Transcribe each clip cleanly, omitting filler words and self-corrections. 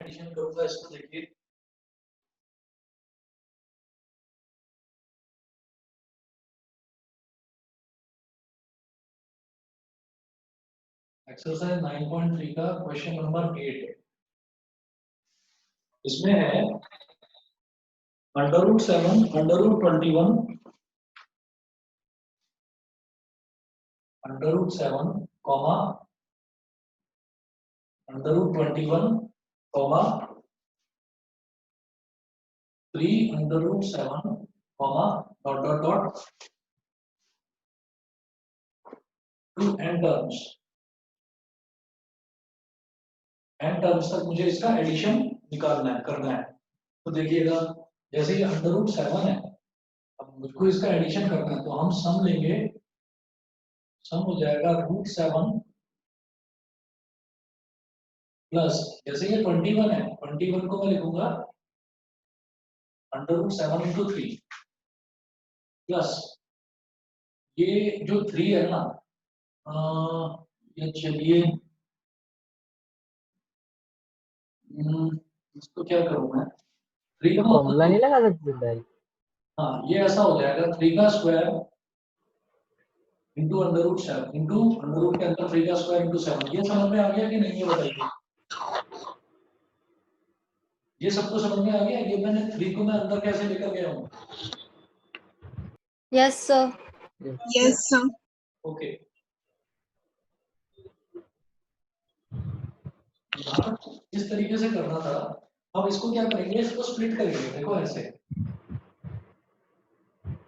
Addition करूंगा इसको देखिए। एक्सरसाइज 9.3 का क्वेश्चन नंबर 8 इसमें है √7 √21 √7 comma √21 comma 3 √7 comma dot dot dot to n terms तक मुझे इसका एडिशन निकालना है, करना है। तो देखिएगा जैसे ये √7 है, अब मुझको इसका एडिशन करना है, तो हम सम लेंगे। सम हो जाएगा √7 प्लस, जैसे ये 21 है, 21 को मैं लिखूंगा √7 × 3 प्लस ये जो 3 है ना, ये चलिए इसको क्या करूं मैं, 3 का फॉर्मूला नहीं लगा सकते भाई? हाँ, ये ऐसा हो जाएगा 3 का स्क्वायर इंटू √7 इंटू √ के अंदर 3 का स्क्वायर इंटू 7। ये समझ में आ गया कि नहीं, ये बताइए। ये सबको समझ में आ गया? ये मैंने 3 को मैं अंदर कैसे लेकर गया हूँ? Yes sir. Yes sir. Okay, यहाँ तक इस तरीके से करना था। अब इसको क्या करेंगे, इसको स्प्लिट करेंगे। देखो ऐसे,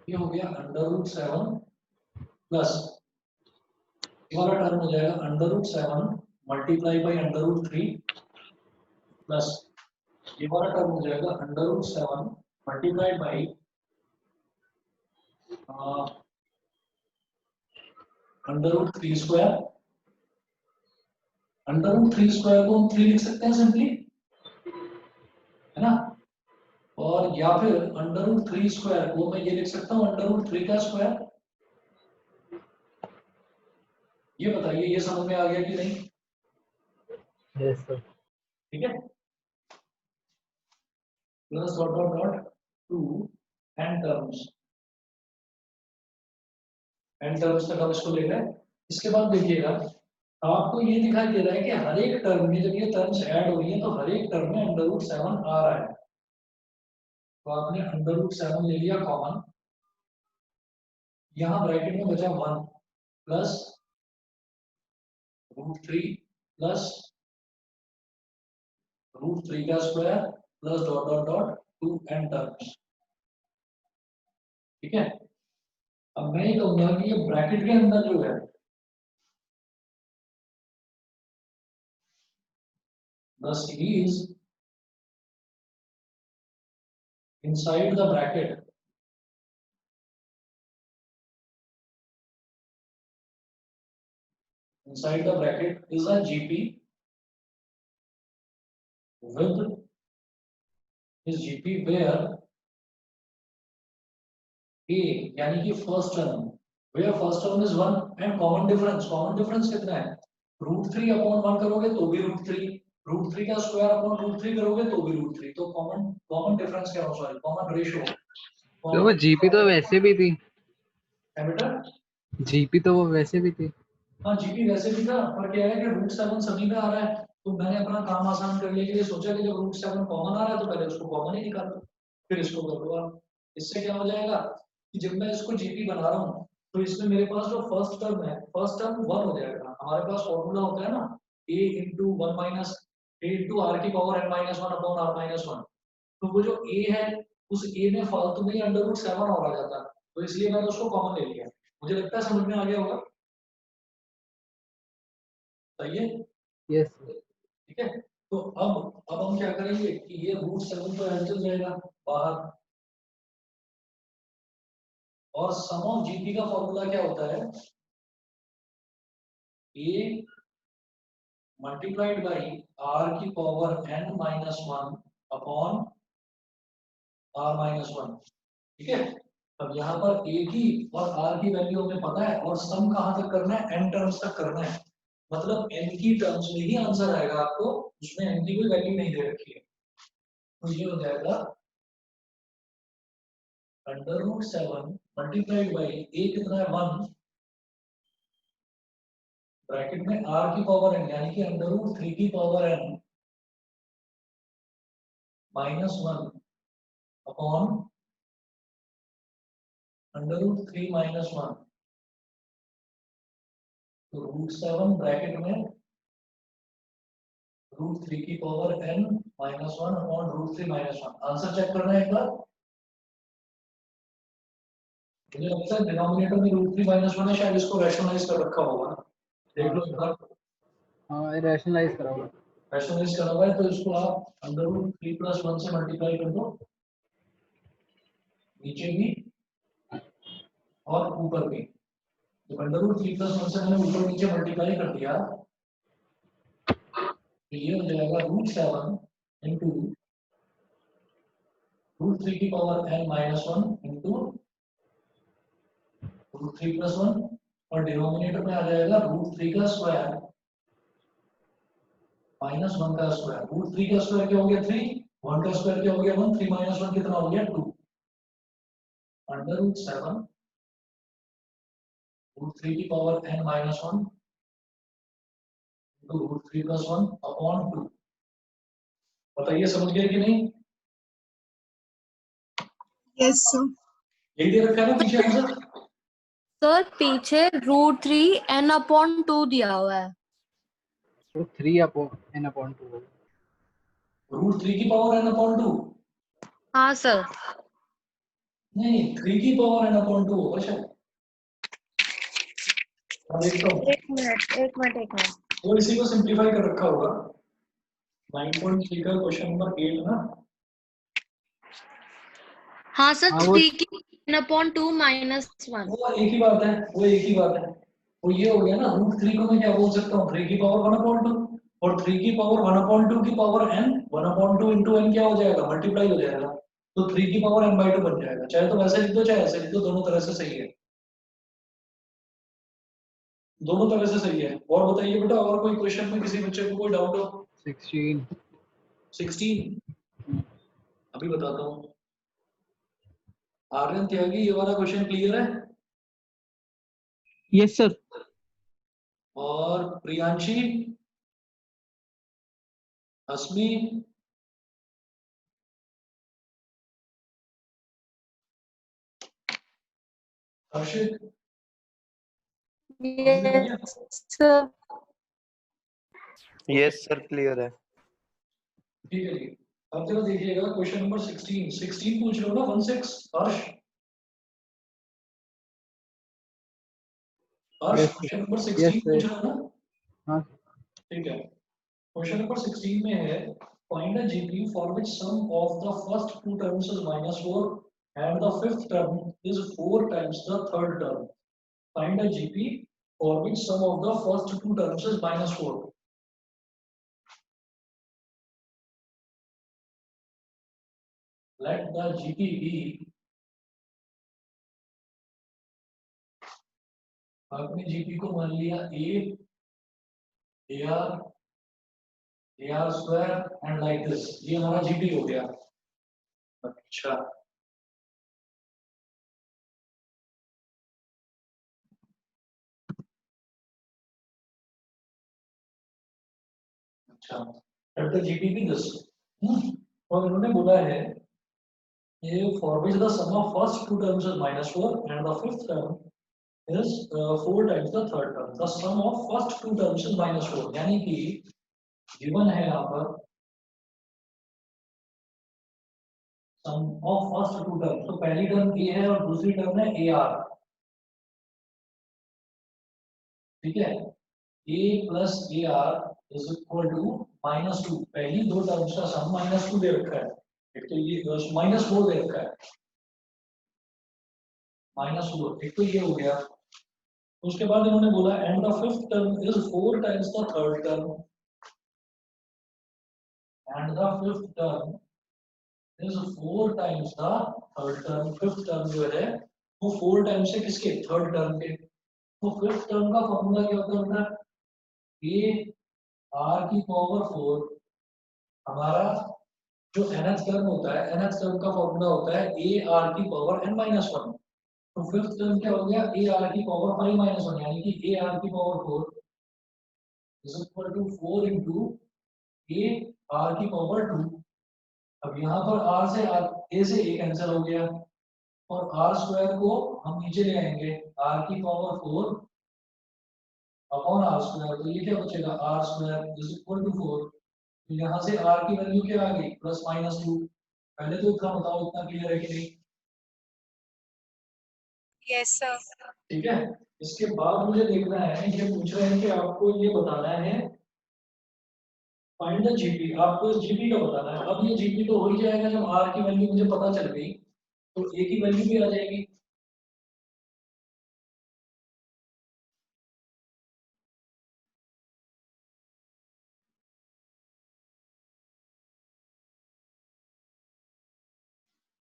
ये हो गया √7 प्लस ये वाला टर्म हो जाएगा √7 मल्टीप्लाई बाई √3 प्लस ये वाला टर्म हो जाएगा √7 मल्टीप्लाई बाई √3 स्क्वायर। √3 स्क्वायर को हम 3 लिख सकते हैं सिंपली, है ना? और या फिर √3 स्क्वायर को मैं ये लिख सकता हूँ √3 का स्क्वायर। ये बताइए, ये समझ में आ गया कि नहीं? Yes sir. ठीक है, plus dot dot dot to n terms तक हम इसको ले गए। इसके बाद देखिएगा, आपको ये दिखाई दे रहा है कि हर एक टर्म में जब ये टर्म्स ऐड हो रही है तो हर एक टर्म में √7 आ रहा है। तो आपने √7 ले लिया कॉमन, यहाँ ब्रैकेट में बचा 1 प्लस √3 प्लस √3 का square plus dot dot dot to n terms. ठीक है, अब मैं ये कहूंगा कि ये ब्रैकेट के अंदर जो है the series inside the bracket is a GP with is GP where A यानी कि first term, where first term is 1 and common difference कितना है? √3 अपॉन 1 करोगे तो भी √3, √3 का स्क्वायर अपॉन √3 करोगे तो भी √3। तो कॉमन डिफरेंस क्या हो, सॉरी कॉमन रेशियो। तो वो जीपी तो वैसे भी थी। है बेटा, जीपी तो वो वैसे भी थी। हाँ जीपी वैसे भी था, पर क्या है कि √7 सभी में आ रहा है, तो मैंने अपना काम आसान करने के लिए सोचा कि जब √7 कॉमन आ रहा है तो पहले उसको कॉमन ही निकाल दो, फिर इसको कर दो आप। इससे क्या हो जाएगा कि जब मैं इसको जीपी बना रहा हूँ तो इसमें मेरे पास जो फर्स्ट टर्म है, फर्स्ट टर्म 1 हो जाएगा। हमारे पास फॉर्मूला होता है ना, a × 1 माइनस a × r की पावर n-1 अपॉन r-1। तो वो जो a है, उस a में फालतू में ही √7 और आ जाता है, तो इसलिए मैंने उसको कॉमन ले लिया। मुझे लगता है समझ में आ गया होगा, सही है? यस। ठीक है, तो अब हम क्या करेंगे कि ये √7 तो ऐड चल जाएगा बाहर, और सम ऑफ जीपी का फॉर्मूला क्या होता है? a मल्टीप्लाइड बाई r की पावर n-1 अपॉन r-1। ठीक है, अब यहाँ पर a की और r की वैल्यू हमें पता है, और सम कहाँ तक करना है? n टर्म्स तक करना है। मतलब n की टर्म्स में ही आंसर आएगा आपको, उसमें n की कोई वैल्यू नहीं दे रखी है। तो ये हो जाएगा √7 मल्टीप्लाइड बाई a कितना है 1 ब्रैकेट में r की पावर n यानी कि √3 की पावर n -1 अपॉन √3 -1 तो √7 ब्रैकेट में √3 की power n -1 upon √3 -1। Answer check करना है एक बार। मुझे लगता है डिनोमिनेटर में √3 -1 है, शायद इसको रैशनलाइज कर रखा होगा। देख लो एक बार। हाँ रैशनलाइज करा हुआ। रैशनलाइज करा हुआ है तो इसको आप √3 + 1 से मल्टीप्लाई कर दो, नीचे भी और ऊपर भी। तो √3 + 1 से मैंने ऊपर नीचे मल्टीप्लाई कर दिया तो ये हो जाएगा √7 इंटू √3 की पावर n -1 इंटू √3 + 1 और डिनोमिनेटर में आ जाएगा √3 का स्क्वायर -1 का स्क्वायर। √3 का स्क्वायर क्या हो गया 3, 1 का स्क्वायर क्या हो गया 1, 3 - 1 कितना हो गया 2 √7 √3 की पावर n -1 इंटू √3 + 1 अपॉन 2। बताइए समझ गए कि नहीं? Yes sir. यही दे रखा है ना पीछे आंसर। सर पीछे √3n/2 दिया हुआ है। तो 3/n/2 √3 की पावर n अपॉन 2 हाँ सर। नहीं 3 की पावर n अपॉन 2 होगा शायद। मैं देखता हूँ एक मिनट। वो इसी को सिंप्लीफाई कर रखा होगा। 9.3 का क्वेश्चन नंबर 8 ना। हाँ सर हाँ वो 3 की n/2 -1। वो एक ही बात है, वो एक ही बात है। वो ये हो गया ना √3 को मैं क्या बोल सकता हूँ 3 की पावर 1/2 और 3 की पावर 1/2 की पावर n 1/2 इंटू n क्या हो जाएगा मल्टीप्लाई हो जाएगा। तो 3 की पावर n/2 बन जाएगा। चाहे तो वैसे लिख दो चाहे ऐसे लिख दो, दोनों तरह से सही है। दोनों तरह से सही है। और बताइए बेटा और कोई क्वेश्चन में किसी बच्चे को कोई डाउट हो? 16 16 अभी बताता हूँ। आर्यन त्यागी ये वाला क्वेश्चन क्लियर है? Yes sir. और Priyanshi, Asmi, Harshit, yes sir. Yes sir clear है। ठीक है जी। अब जरा देखिएगा क्वेश्चन नंबर 16 पूछ रहे हो ना 16 हर्ष। हर्ष यस क्वेश्चन नंबर यस 16 पूछ सर। रहे हो ना? हाँ ठीक है। क्वेश्चन नंबर 16 में है find a GP for which sum of the first two terms is -4 and the fifth term is 4 times the third term. Find a GP for which sum of the first two terms is -4। Let the GP be, आपने GP को मान लिया a are square and like this, ये हमारा जीपी हो गया। अच्छा अच्छा एट द जीपी भी दिस। और इन्होंने बोला है ये for which the sum of first two terms is -4 and the fifth term is 4 times the third term. The sum of first two terms is -4 यानी कि गिवन है यहाँ पर sum of first two term. तो पहली term ए है और दूसरी टर्म है ए आर। ठीक है, A plus A R is equal to -2। पहली दो टर्म्स का सम -2 दे रखा है। एक तो ये -4 दे रखा है, -4 एक तो ये हो गया। उसके बाद इन्होंने बोला and the fifth term is 4 times the third term and the fifth term is 4 times the third term. Fifth term जो है वो 4 टाइम्स है किसके थर्ड टर्म के। तो फिफ्थ टर्म का फॉर्मूला क्या होता है? ए आर की पावर 4 हमारा जो nth टर्म होता है, nth टर्म का फॉर्मूला होता है ए आर की पावर n-1। तो फिफ्थ टर्म क्या हो गया, ए आर की पावर 5-1, यानी कि ए आर की power 4 is equal to 4 into A r की पावर 2। अब यहाँ पर आर से आर, ए से ए कैंसिल हो गया और आर स्क्वायर को हम नीचे ले आएंगे, आर की पावर 4 अपॉन आर स्क्वायर। तो ये क्या बचेगा, r square is equal to 4। तो यहाँ से आर की वैल्यू क्या आ गई, +-2। पहले तो इतना बताओ, इतना क्लियर है कि नहीं? Yes sir. ठीक है, इसके बाद मुझे देखना है, ये पूछ रहे हैं कि आपको ये बताना है फाइंड द जीपी। आपको इस जीपी का बताना है। अब ये जीपी तो हो ही जाएगा जब आर की वैल्यू मुझे पता चल गई, तो ए की वैल्यू भी आ जाएगी।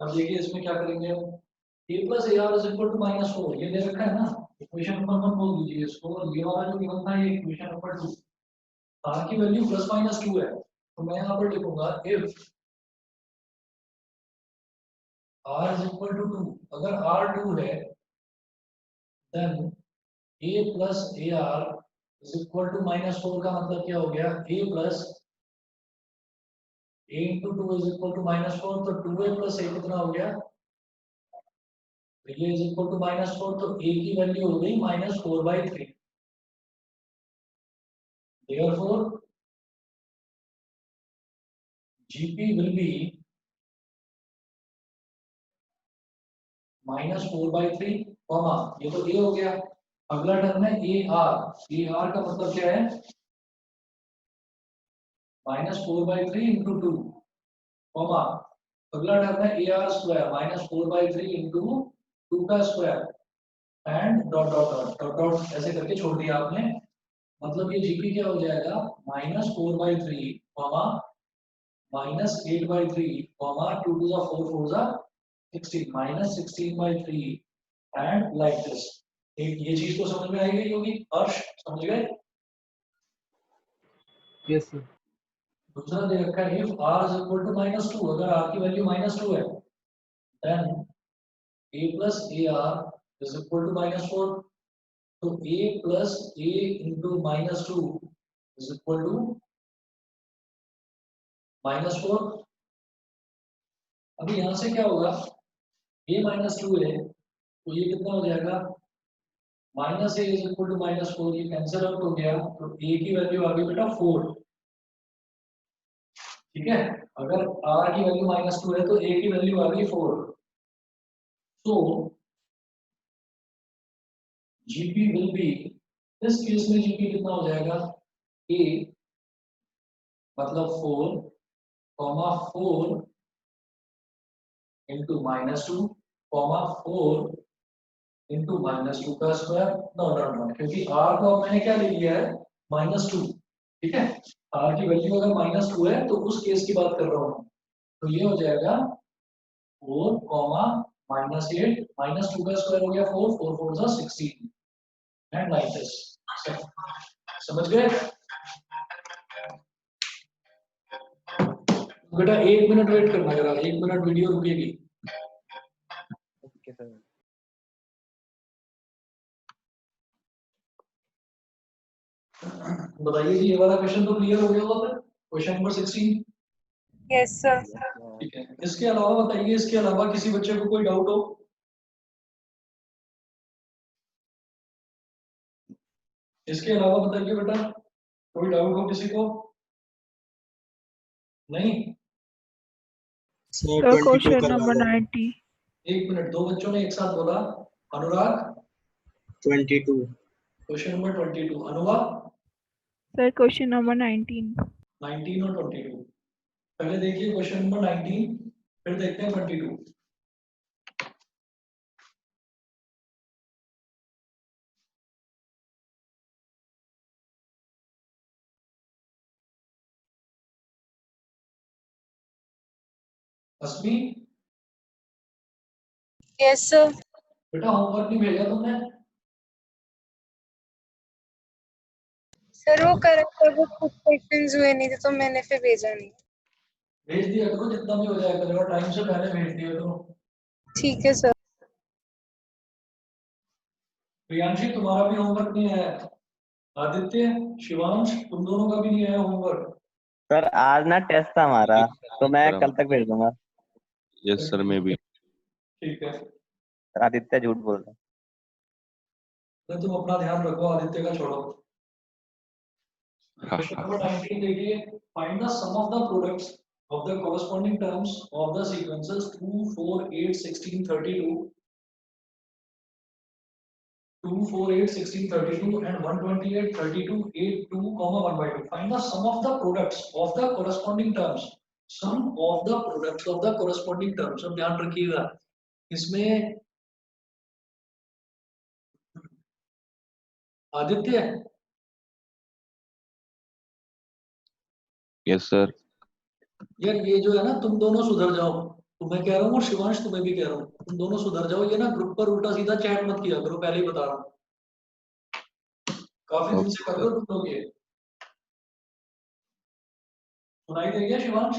अब देखिए इसमें क्या करेंगे हम, a plus A R is equal to -4, ये दे रखा है ना, इक्वेशन नंबर 1 बोल दीजिए इसको। और ये वाला जो गिवन था, ये इक्वेशन नंबर 2, आर की वैल्यू +-2 है। तो मैं यहाँ पर लिखूंगा if r is equal to 2, अगर आर 2 है then a plus A R is equal to -4 का मतलब क्या हो गया, a plus a into 2 is equal to -4। तो 2a प्लस a कितना हो गया, ये इज इक्वल टू -4। तो a की वैल्यू हो गई -4/3। Therefore GP will be -4/3, comma ये तो a हो गया। अगला टर्म है AR का मतलब क्या है, -4/3 इंटू 2, कॉमा अगला टर्म है AR स्क्वायर -4/3 इंटू 2 का square and dot dot dot dot dot ऐसे करके छोड़ दिया आपने। मतलब ये जीपी क्या हो जाएगा, -4/3 कॉमा -8/3 कॉमा 2 to the 4 4 जा 16 -16/3 एंड लाइक दिस। ये चीज तो समझ में आई गई होगी, हर्ष समझ गए? Yes sir. दूसरा दे रखा है if r is equal to -2, अगर r की वैल्यू -2 है then a plus A R is equal to -4। तो a plus a into -2 is equal to -4। अभी यहाँ से क्या होगा, a -2 है तो ये कितना हो जाएगा, -a इज इक्वल टू -4, ये कैंसिल आउट हो गया। तो a की वैल्यू आ गई बेटा 4। ठीक है, अगर r की वैल्यू -2 है तो a की वैल्यू आ गई 4। तो जीपी विल बी, इस केस में जीपी कितना हो जाएगा, a मतलब 4 कॉमा 4 इंटू -2 कॉमा 4 इंटू -2 का स्क्वायर। नो डॉट डॉट, क्योंकि r को अब मैंने क्या ले लिया है, -2। ठीक है, r की वैल्यू अगर -2 है तो उस केस की बात कर रहा हूँ। तो ये हो जाएगा 4 कॉमा -8 -2 का स्क्वायर हो गया 4 4 4 जा 16 एंड लाइक दिस। समझ गए बेटा? 1 मिनट वेट करना जरा, 1 मिनट वीडियो रुकेगी। Okay sir. बताइए जी, ये वाला क्वेश्चन तो क्लियर हो गया होगा फिर, क्वेश्चन नंबर 16। Yes sir. ठीक है, इसके अलावा बताइए, इसके अलावा किसी बच्चे को कोई डाउट हो? इसके अलावा बताइए बेटा, कोई डाउट हो किसी को? नहीं? Sir question number 90। 1 मिनट, 2 बच्चों ने एक साथ बोला। अनुराग 22। क्वेश्चन नंबर 22, अनुवा सर क्वेश्चन नंबर 19। 19 और 22। पहले देखिए क्वेश्चन नंबर 19, फिर देखते हैं 22। अस्मी यस सर। बेटा होमवर्क नहीं भेजा तुमने? सर वो करेक्ट है, वो कुछ क्वेश्चंस हुए नहीं थे तो मैंने फिर भेजा नहीं। भेज दिया करो जितना भी हो जाए करेगा, टाइम से पहले भेज दिया करो। ठीक है सर। प्रियांशी तुम्हारा भी होमवर्क नहीं आया? आदित्य, शिवांश, तुम दोनों का भी नहीं आया होमवर्क? सर आज ना टेस्ट था हमारा, तो मैं सर, कल तक भेज दूंगा। यस सर, मैं भी। ठीक है, सर आदित्य झूठ बोल रहा है। तो तुम अपना ध्यान रखो, आदित्य का छोड़ो। हाँ क्वेश्चन हाँ नंबर 19 देखिए, find the sum of the products of the corresponding terms of the sequences 2, 4, 8, 16, 32, 2, 4, 8, 16, 32 and 128, 32, 8, 2, 1/2. Find the sum of the products of the corresponding terms. Sum of the products of the corresponding terms. अब ध्यान रखिएगा, इसमें Aditya, yes sir. यार ये जो है ना, तुम दोनों सुधर जाओ। तुम्हें कह रहा हूँ और शिवांश तुम्हें भी कह रहा हूँ, तुम दोनों सुधर जाओ। ये ना ग्रुप पर उल्टा सीधा चैट मत किया करो, पहले ही बता रहा हूँ। काफी दिन से कर रहे हो तुम लोग ये। सुनाई दे गया शिवांश?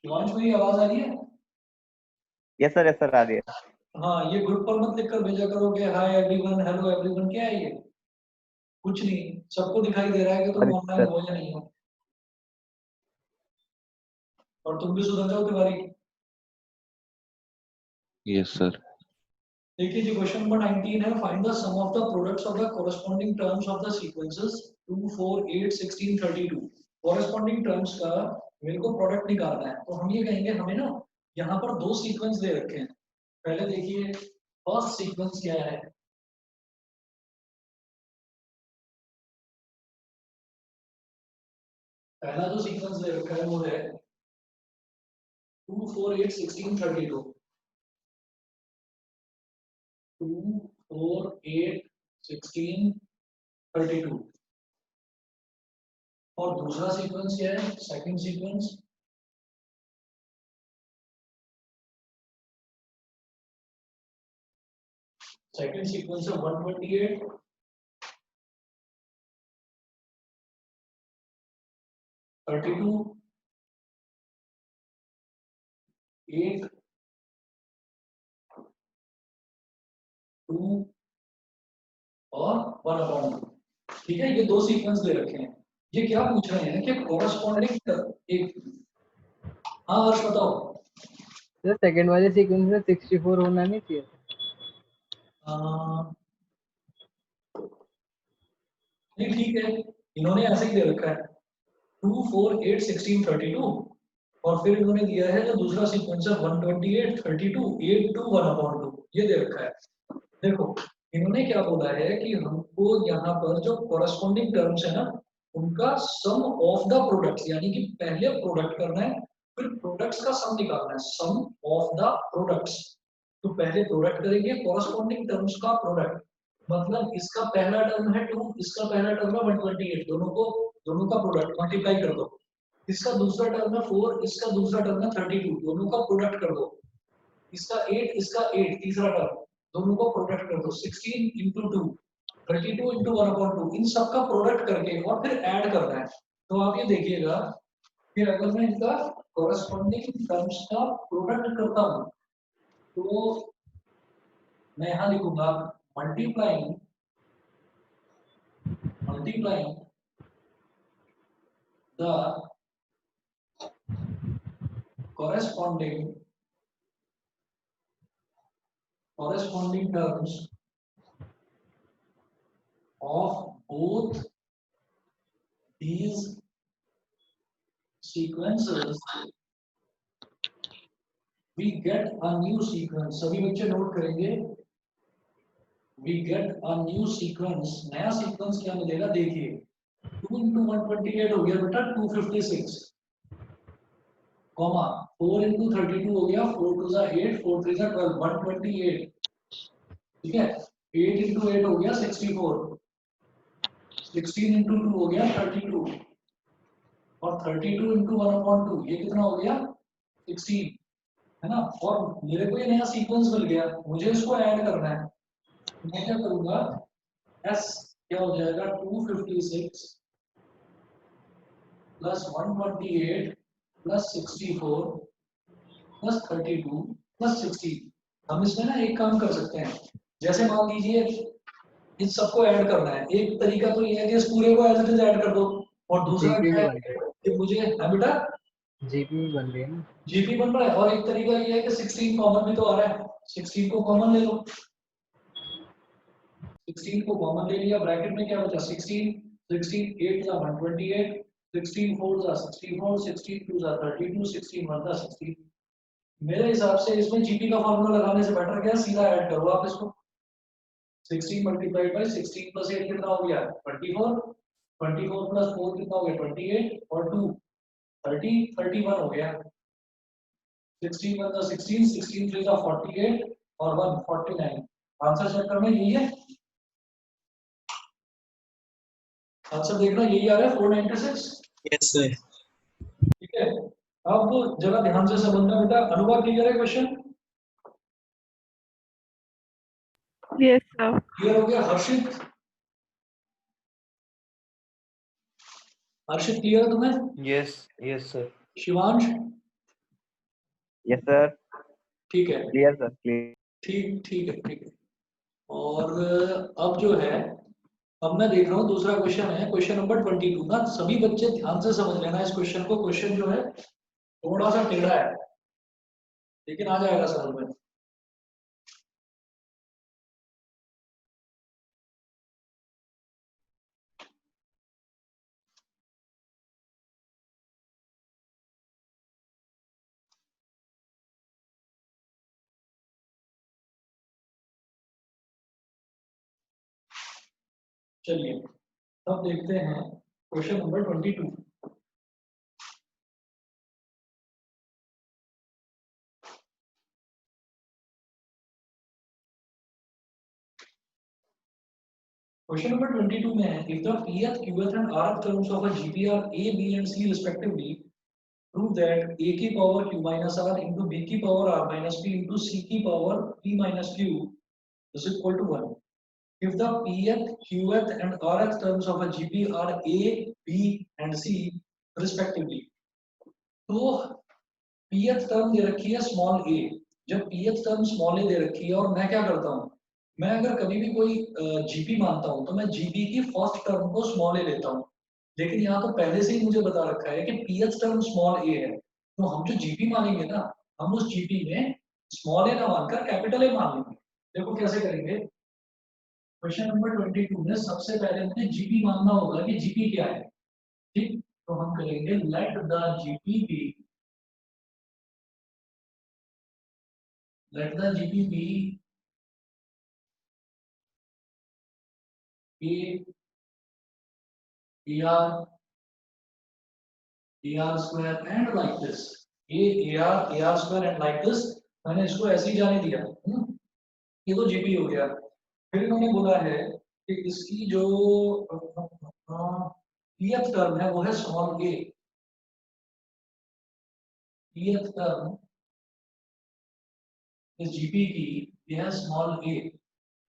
शिवांश मेरी आवाज आ रही है? यस सर आ रही है। हाँ, ये ग्रुप पर मत लिखकर भेजा करो कि हाय एवरीवन, हेलो एवरीवन। क्या है ये? कुछ नहीं, सबको दिखाई दे रहा है कि तुम ऑनलाइन हो या नहीं हो। और तुम भी सुधर जाओ तिवारी। Yes sir. देखिए जी, क्वेश्चन नंबर 19 है, find the sum of the products of the corresponding terms of the sequences 2, 4, 8, 16, 32। Corresponding terms का मेरे को प्रोडक्ट निकालना है, तो हम ये कहेंगे, हमें ना यहाँ पर दो सीक्वेंस दे रखे हैं। पहले देखिए फर्स्ट सीक्वेंस क्या है। पहला जो सीक्वेंस दे रखा है वो है 2, 4, 8, 16, 32। 2, 4, 8, 16, 32। और दूसरा सीक्वेंस क्या है, सेकंड सीक्वेंस? सेकंड सीक्वेंस है 128, 32, 8, 2 और 1/2। ठीक है, ये दो सीक्वेंस दे रखे हैं। ये क्या पूछ रहे हैं कि कोरस्पॉन्डिंग एक, हाँ हर्ष बताओ। सर सेकंड वाले सीक्वेंस में 64 होना नहीं चाहिए। नहीं ठीक है, इन्होंने ऐसे ही दे रखा है 2, 4, 8, 16, 32। और फिर इन्होंने दिया है जो दूसरा सीक्वेंस है 128, 32, 8, 2, 1/2। ये दे रखा है। देखो इन्होंने क्या बोला है कि हमको यहाँ पर जो कोरस्पॉन्डिंग टर्म्स है ना, उनका सम ऑफ द प्रोडक्ट्स, यानी कि पहले प्रोडक्ट करना है, फिर प्रोडक्ट्स का सम निकालना है, सम ऑफ द प्रोडक्ट्स। तो पहले प्रोडक्ट करेंगे कोरस्पॉन्डिंग टर्म्स का प्रोडक्ट, मतलब इसका पहला टर्म है 2, इसका पहला टर्म है 128, दोनों का प्रोडक्ट मल्टीप्लाई कर दो। इसका दूसरा टर्म है 4, इसका दूसरा टर्म है 32, दोनों का प्रोडक्ट कर दो। इसका 8, इसका 8 तीसरा टर्म, दोनों को प्रोडक्ट कर दो। 16 into 2, 32 into 1/2, इन सब का प्रोडक्ट करके और फिर ऐड करना है। तो आप ये देखिएगा, फिर अगर मैं इनका कोरस्पॉन्डिंग टर्म्स का प्रोडक्ट करता हूँ तो मैं यहाँ लिखूंगा multiplying the corresponding terms of both these sequences, we get a new sequence। सभी बच्चे नोट करेंगे, we get a new sequence। नया सीक्वेंस क्या मिलेगा, देखिए 2 into 128 हो गया बेटा 256, कॉमा 4 into 32 हो गया 4 2 8, 4 3 12, 128। ठीक है, 8 into 8 हो गया 64, 16 into 2 हो गया 32, और 32 into 1/2 ये कितना हो गया 16, है ना। और मेरे को ये नया सीक्वेंस मिल गया, मुझे इसको ऐड करना है। मैं क्या करूंगा, s क्या हो जाएगा 256 प्लस 128 प्लस 64 प्लस 32 प्लस 16। हम इसमें ना एक काम कर सकते हैं, जैसे मान लीजिए इन सबको ऐड करना है। एक तरीका तो ये है कि इस पूरे को एज इट इज ऐड कर दो, और दूसरा जीपी क्या भी है बन रही है, कि मुझे बेटा जीपी भी बन रही है ना। जीपी बन रहा है, और एक तरीका ये है कि 16 कॉमन भी तो आ रहा है, 16 को कॉमन ले लो। 16 को कॉमन ले लिया, ब्रैकेट में क्या बचा 16, 16 8 जा 128, 16 4 जा 64, 16 2 जा 32, 16 1 जा 16। मेरे हिसाब से इसमें जीपी का फॉर्मूला लगाने से बेटर क्या है, सीधा ऐड करो आप इसको। 16 मल्टीप्लाइड बाय 16 प्लस 8 कितना हो गया 24, 24 प्लस 4 कितना हो गया 28, और 2 30, 31 हो गया। 16 1 16, 16 3 48, और 1 49। आंसर चेक करना, यही है आंसर, देखना यही आ रहा है 496। Yes, sir. ठीक है, अब जरा ध्यान से समझना बेटा। अनुभव क्लियर है क्वेश्चन? Yes, sir. क्लियर हो गया? हर्षित, हर्षित क्लियर है तुम्हें? Yes, sir. Shivansh yes sir, ठीक है, क्लियर सर, क्लियर। ठीक ठीक है, ठीक है। और अब जो है, अब मैं देख रहा हूँ दूसरा क्वेश्चन है, क्वेश्चन नंबर 22 ना। सभी बच्चे ध्यान से समझ लेना इस क्वेश्चन को। क्वेश्चन जो है थोड़ा सा टेढ़ा है, लेकिन आ जाएगा समझ में। चलिए अब देखते हैं क्वेश्चन नंबर 22। क्वेश्चन नंबर 22 में है, if the pth qth and rth terms of a GPR a b and c respectively, prove that a की power q minus r into b की power r minus p into c की power p minus q is equal to 1. If the pth qth and rth terms of a GPR a b and c respectively, तो pth term दे रखी है small a। जब pth term small a दे रखी है, और मैं क्या करता हूँ, मैं अगर कभी भी कोई जीपी मानता हूँ तो मैं जीपी की फर्स्ट टर्म को स्मॉल a लेता हूँ। लेकिन यहाँ तो पहले से ही मुझे बता रखा है कि pth टर्म स्मॉल a है, तो हम जो जीपी मानेंगे ना, हम उस जीपी में स्मॉल a ना मानकर कैपिटल A मान लेंगे। देखो कैसे करेंगे। क्वेश्चन नंबर 22 में सबसे पहले मुझे जीपी मानना होगा कि जीपी क्या है। ठीक, तो हम करेंगे let the GP be, let the GP be a AR AR square and like this, a AR square and like this। मैंने इसको ऐसे ही जाने दिया। ये तो जीपी हो गया। फिर इन्होंने बोला है कि इसकी जो pth टर्म है वो है स्मॉल a। pth टर्म इस जीपी की ये है स्मॉल a।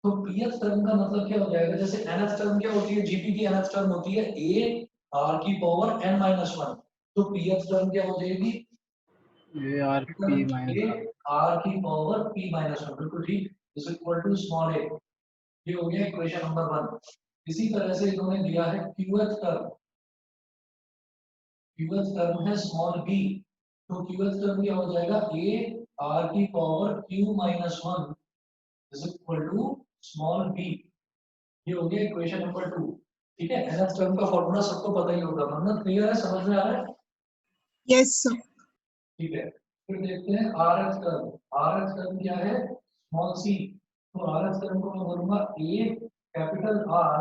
तो pth टर्म का मतलब क्या हो जाएगा, जैसे nth टर्म क्या होती है, जीपी की nth टर्म होती है a r की पावर n माइनस 1। तो pth टर्म क्या हो जाएगी, ये r p minus a r की पावर p माइनस 1। बिल्कुल ठीक, is equal to small a। ये हो गया इक्वेशन नंबर 1। इसी तरह से इन्होंने दिया है qth टर्म, qth टर्म है स्मॉल b। तो qth टर्म क्या हो जाएगा, a r की power q minus 1 is equal to small b। ये हो गया इक्वेशन नंबर 2। ठीक है, nth टर्म का फॉर्मूला सबको पता ही होगा, मतलब क्लियर है, समझ में आ रहा है? Yes, sir. ठीक है, फिर देखते हैं rth टर्म। rth टर्म क्या है, स्मॉल c। तो rth टर्म को मैं बोलूंगा a कैपिटल R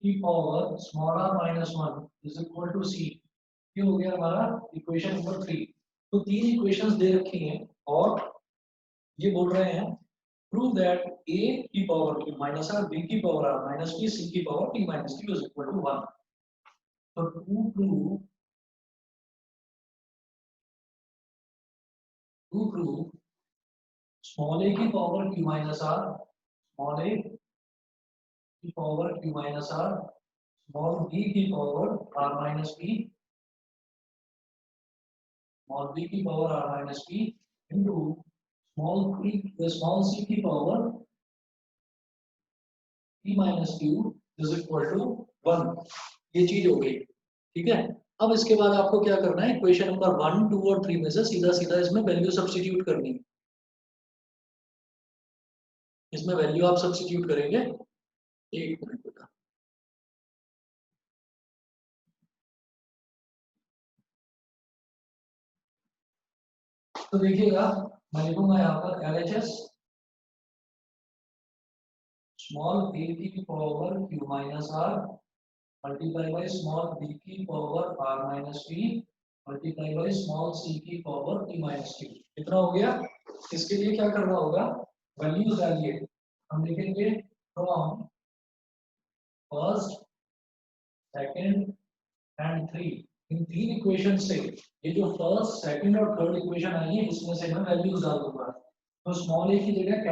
की power small r minus 1 is equal to c। ये हो गया हमारा इक्वेशन नंबर 3। तो तीन इक्वेशंस दे रखी हैं, और ये बोल रहे हैं prove that a की power q minus r, b की power r minus p, c की power p minus q is equal to 1। तो to prove small a की power q minus r small a की power q minus r, small b की power r minus p, small b की power r minus p into small c की power p minus q is equal to 1। ये चीज हो गई, ठीक है। अब इसके बाद आपको क्या करना है, इक्वेशन नंबर 1, 2 और 3 में से सीधा सीधा इसमें वैल्यू सब्स्टिट्यूट करनी है। इसमें वैल्यू आप सब्स्टिट्यूट करेंगे, एक मिनट बेटा। तो देखिएगा, मैं लिखूंगा यहाँ पर LHS स्मॉल a की power q minus r multiply by small b की power r minus p multiply by small c की पावर p माइनस q। कितना हो गया? इसके लिए क्या करना होगा, वैल्यूज डालिए। हम लिखेंगे फ्रॉम फर्स्ट, सेकंड एंड 3। इन तीन इक्वेशन से ये जो फर्स्ट, सेकंड और थर्ड इक्वेशन आई है, इसमें से मैं वैल्यूज डाल दूंगा। तो स्मॉल a की जगह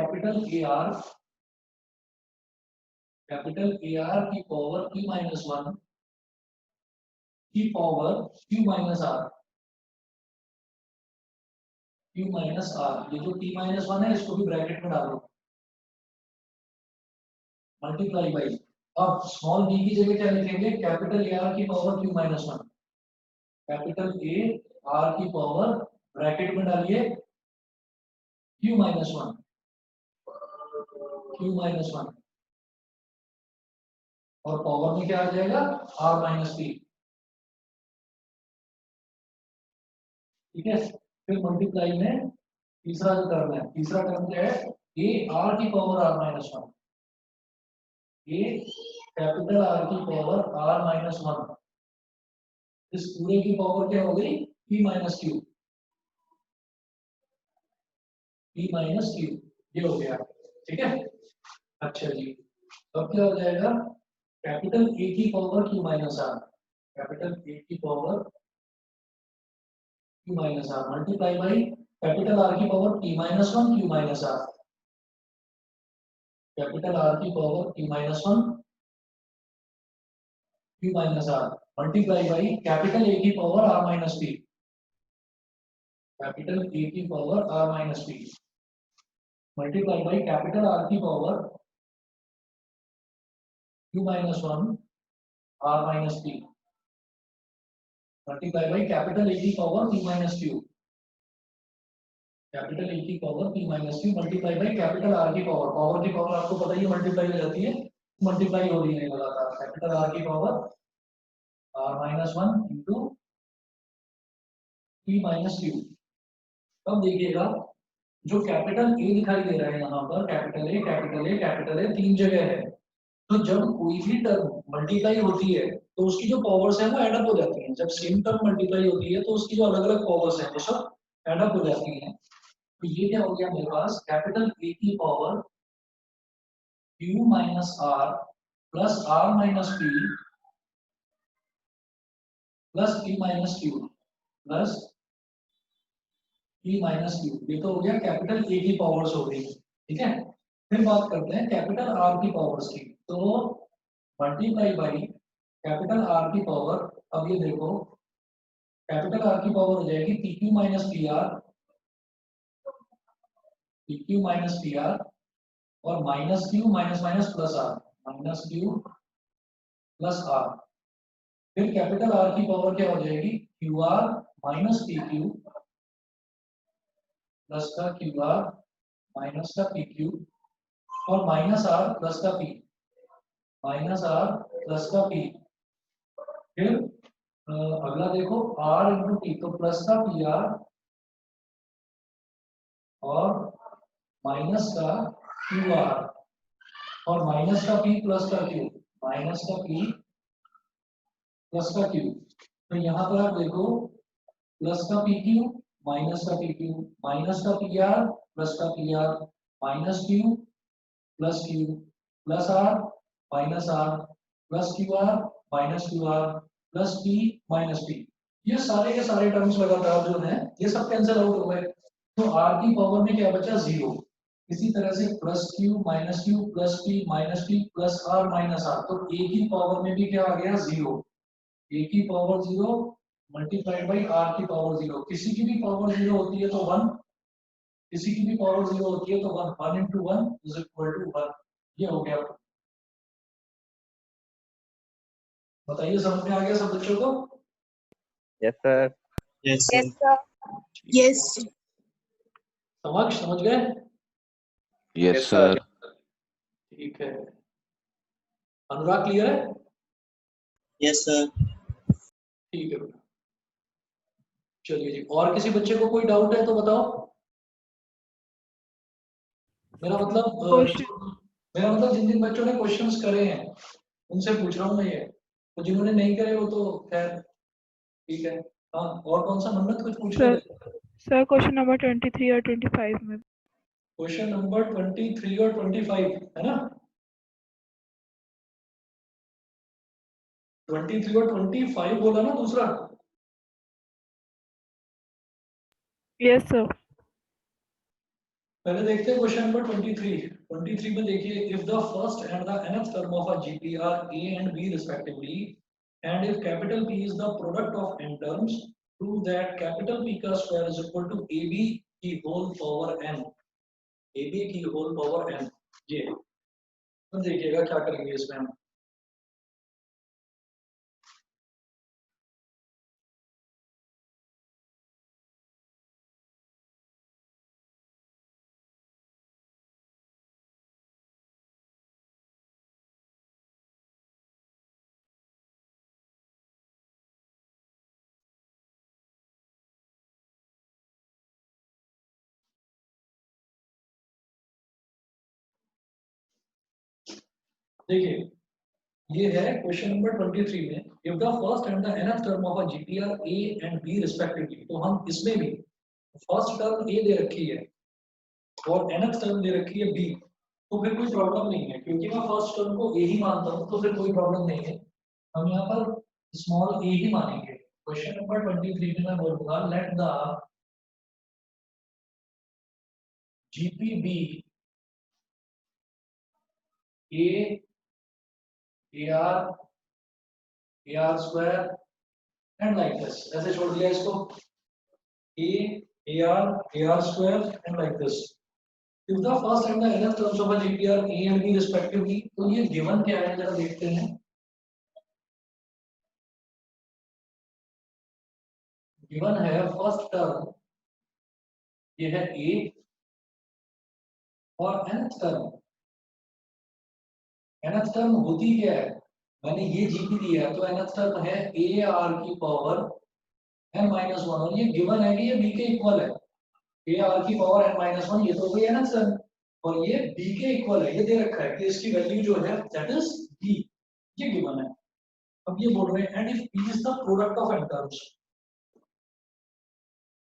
कैपिटल AR की पावर p माइनस 1 की power q minus r, q minus r। ये जो p माइनस 1 है इसको भी ब्रैकेट में डालो, मल्टीप्लाई बाई। अब स्मॉल b की जगह क्या लिखेंगे, कैपिटल AR की power q minus 1, capital AR की पावर ब्रैकेट में डालिए q माइनस 1, q माइनस 1 और पावर में क्या आ जाएगा, r माइनस p। ठीक है, फिर मल्टीप्लाई में तीसरा जो टर्म है, तीसरा टर्म क्या है, a r की power r minus 1, a capital R की पावर r माइनस 1। इस पूरे की पावर क्या हो गई, p minus q, p minus q। ये हो गया, ठीक है। अच्छा जी, अब क्या हो जाएगा, कैपिटल A की power q minus r, capital A की power q minus r multiply by capital R की power p minus 1 q minus r, capital R की power p minus 1 q minus r multiply by capital A की power r minus p, capital A की power r minus p multiply by capital R की power q minus 1 r minus p multiply by capital A की power p minus q, capital A की power p minus q multiply by capital R की power की power आपको पता ही है multiply हो जाती है, मल्टीप्लाई हो रही है लगातार। कैपिटल R की power r minus 1 into p minus q। अब देखिएगा, जो कैपिटल A दिखाई दे रहा है यहाँ पर, capital A capital A capital A तीन जगह है। तो जब कोई भी टर्म मल्टीप्लाई होती है तो उसकी जो पावर्स है वो ऐड अप हो जाती हैं। जब सेम टर्म मल्टीप्लाई होती है तो उसकी जो अलग अलग पावर्स हैं वो सब ऐड अप हो जाती हैं। तो ये क्या हो गया मेरे पास, कैपिटल A की power q minus r plus r minus p plus p minus q plus p minus q। ये तो हो गया कैपिटल A की पावर्स हो गई, ठीक है। फिर बात करते हैं कैपिटल R की पावर्स की। तो मल्टीप्लाई बाई कैपिटल R की पावर, अब ये देखो कैपिटल R की पावर हो जाएगी PQ minus PR, PQ minus PR और minus Q minus minus plus R, minus Q plus R। फिर कैपिटल R की पावर क्या हो जाएगी, QR माइनस PQ प्लस का QR माइनस का PQ और माइनस R प्लस का P, माइनस R प्लस का P। फिर अगला देखो R इंटू P, तो प्लस का PR और माइनस का QR और माइनस का P प्लस का Q, माइनस का P प्लस का Q। तो यहाँ पर आप देखो प्लस का PQ माइनस का PQ माइनस का PR प्लस का PR minus Q plus Q plus R minus R plus QR minus QR plus P minus P। ये सारे के सारे टर्म्स लगातार जो हैं ये सब कैंसिल आउट हो गए। तो R की पावर में क्या बचा, 0। इसी तरह से plus q plus p plus r minus r, तो ए की पावर में भी क्या आ गया 0, ए की पावर 0 मल्टीप्लाइड बाई आर की पावर 0। किसी की भी पावर 0 होती है तो 1, किसी की भी पावर 0 होती है तो 1, 1 into 1 is equal to 1। ये हो गया। बताइए समझ में आ गया सब बच्चों को? Yes, sir. Yes, Yes, sir. sir. Yes. समझ गए? Yes, Yes, sir. sir. ठीक है। अनुराग क्लियर है? Yes, sir. ठीक है बेटा। चलिए जी, और किसी बच्चे को कोई डाउट है तो बताओ। मेरा मतलब Question. मेरा मतलब जिन जिन बच्चों ने क्वेश्चंस करे हैं उनसे पूछ रहा हूँ मैं ये, तो जिन्होंने नहीं करे वो तो खैर ठीक है। हाँ, और कौन सा मन्नत कुछ पूछ रहे थे? Sir, question number 23 or 25 में. क्वेश्चन नंबर 23 और 25 है ना? 23 और 25 बोला ना दूसरा? Yes, sir. पहले देखते हैं क्वेश्चन नंबर 23 में देखिए, if the first and the nth term of a GP are A and B respectively, and if capital P is the product of n terms, prove that capital P का square is equal to A B की whole power n, A B की whole power n। ये तो देखिएगा क्या करेंगे इसमें हम। देखिए ये है क्वेश्चन नंबर 23 में, if the first and the nth term of a GP are a and B respectively, तो हम इसमें भी फर्स्ट टर्म ए दे रखी है और nth टर्म दे रखी है बी, तो फिर कोई प्रॉब्लम नहीं है, क्योंकि मैं फर्स्ट टर्म को ए ही मानता हूँ तो फिर कोई प्रॉब्लम नहीं है। हम यहाँ पर स्मॉल ए ही मानेंगे। क्वेश्चन नंबर 23 में मैं बोलूंगा, let the GP be a are square and like this, ऐसे छोड़ दिया इसको, a are square and like this. If the first and the nth terms of a GP are A and B respectively, तो ये given क्या है जरा देखते हैं। given है फर्स्ट टर्म, ये है A, और nth टर्म होती क्या है, मैंने ये GP दिया है तो nth टर्म है A R की पावर n-1, और ये given है कि ये B के इक्वल है, A R की पावर n-1, ये तो हो गई nth टर्म, और ये B के इक्वल है, ये दे रखा है कि इसकी वैल्यू जो है दैट इज B, ये गिवन है। अब ये बोल रहे हैं and if P is the product of n terms,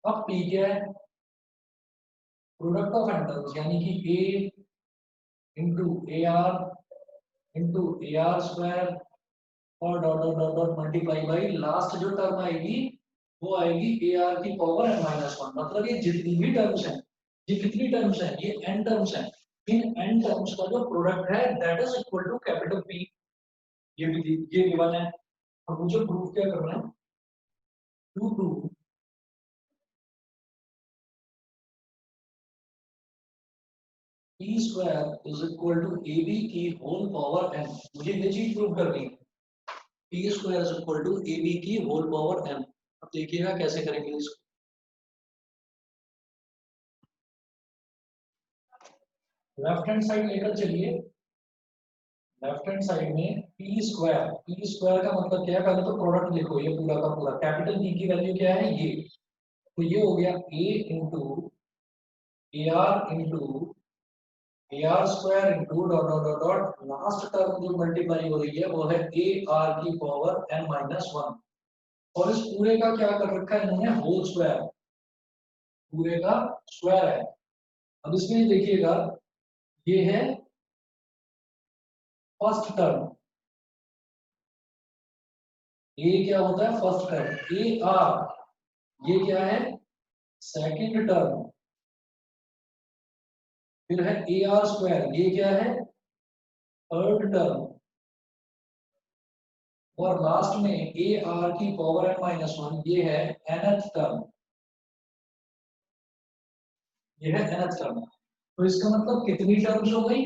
अब P क्या है, प्रोडक्ट ऑफ n टर्म्स, यानी कि A into A R square और dot dot dot dot multiply by last जो टर्म आएगी वो आएगी ए आर की पावर n-1। मतलब ये जितनी भी टर्म्स हैं, ये कितनी टर्म्स हैं, ये n टर्म्स हैं, इन n टर्म्स का जो प्रोडक्ट है that is equal to capital P, ये गिवन है। अब मुझे प्रूफ क्या करना है, to P square is equal to A B की होल पावर n, मुझे ये चीज प्रूव करनी है, P square is equal to A B की होल पावर n। अब देखिएगा कैसे करेंगे इसको। लेफ्ट हैंड साइड लेकर चलिए, लेफ्ट हैंड साइड में पी स्क्वायर का मतलब क्या है, पहले तो प्रोडक्ट लिखो, ये पूरा का पूरा कैपिटल पी की वैल्यू क्या है ये, तो ये हो गया A into A R square into dot dot dot dot last term जो मल्टीप्लाई हो रही है वो है ए आर की पावर n-1, और इस पूरे का क्या कर रखा है इन्होंने, होल स्क्वायर, पूरे का स्क्वायर है। अब इसमें देखिएगा ये है फर्स्ट टर्म, ए क्या होता है फर्स्ट टर्म, ए आर ये क्या है सेकंड टर्म, फिर है ए आर स्क्वायर, ये क्या है थर्ड टर्म, और लास्ट में ए आर की पावर n माइनस वन, ये है nth टर्म, ये है nth टर्म। तो इसका मतलब कितनी टर्म्स हो गई,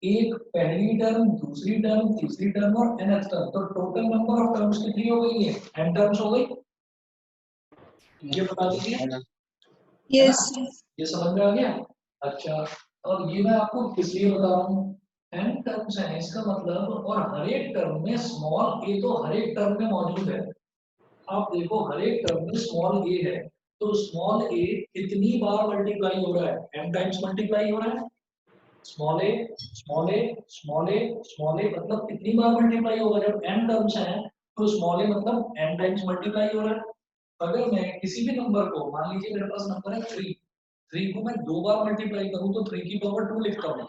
एक पहली टर्म, दूसरी टर्म, तीसरी टर्म और nth टर्म, तो टोटल नंबर ऑफ टर्म्स कितनी हो गई है, n टर्म्स हो गई। ये बता दीजिए, Yes. ये समझ में आ गया। अच्छा, और ये मैं आपको किस लिए बता रहा हूँ, n टर्म्स है इसका मतलब, और हर एक टर्म में स्मॉल a तो हर एक टर्म में मौजूद है। आप देखो हर एक टर्म में स्मॉल a है, तो स्मॉल a कितनी बार मल्टीप्लाई हो रहा है, n टाइम्स मल्टीप्लाई हो रहा है। Small a small a small a small a मतलब कितनी बार मल्टीप्लाई होगा, जब n टर्म्स हैं तो स्मॉल a मतलब n टाइम्स मल्टीप्लाई हो रहा है। अगर मैं किसी भी नंबर को, मान लीजिए मेरे पास नंबर है 3 को मैं 2 बार मल्टीप्लाई करूं तो 3 की पावर 2 लिखता हूं।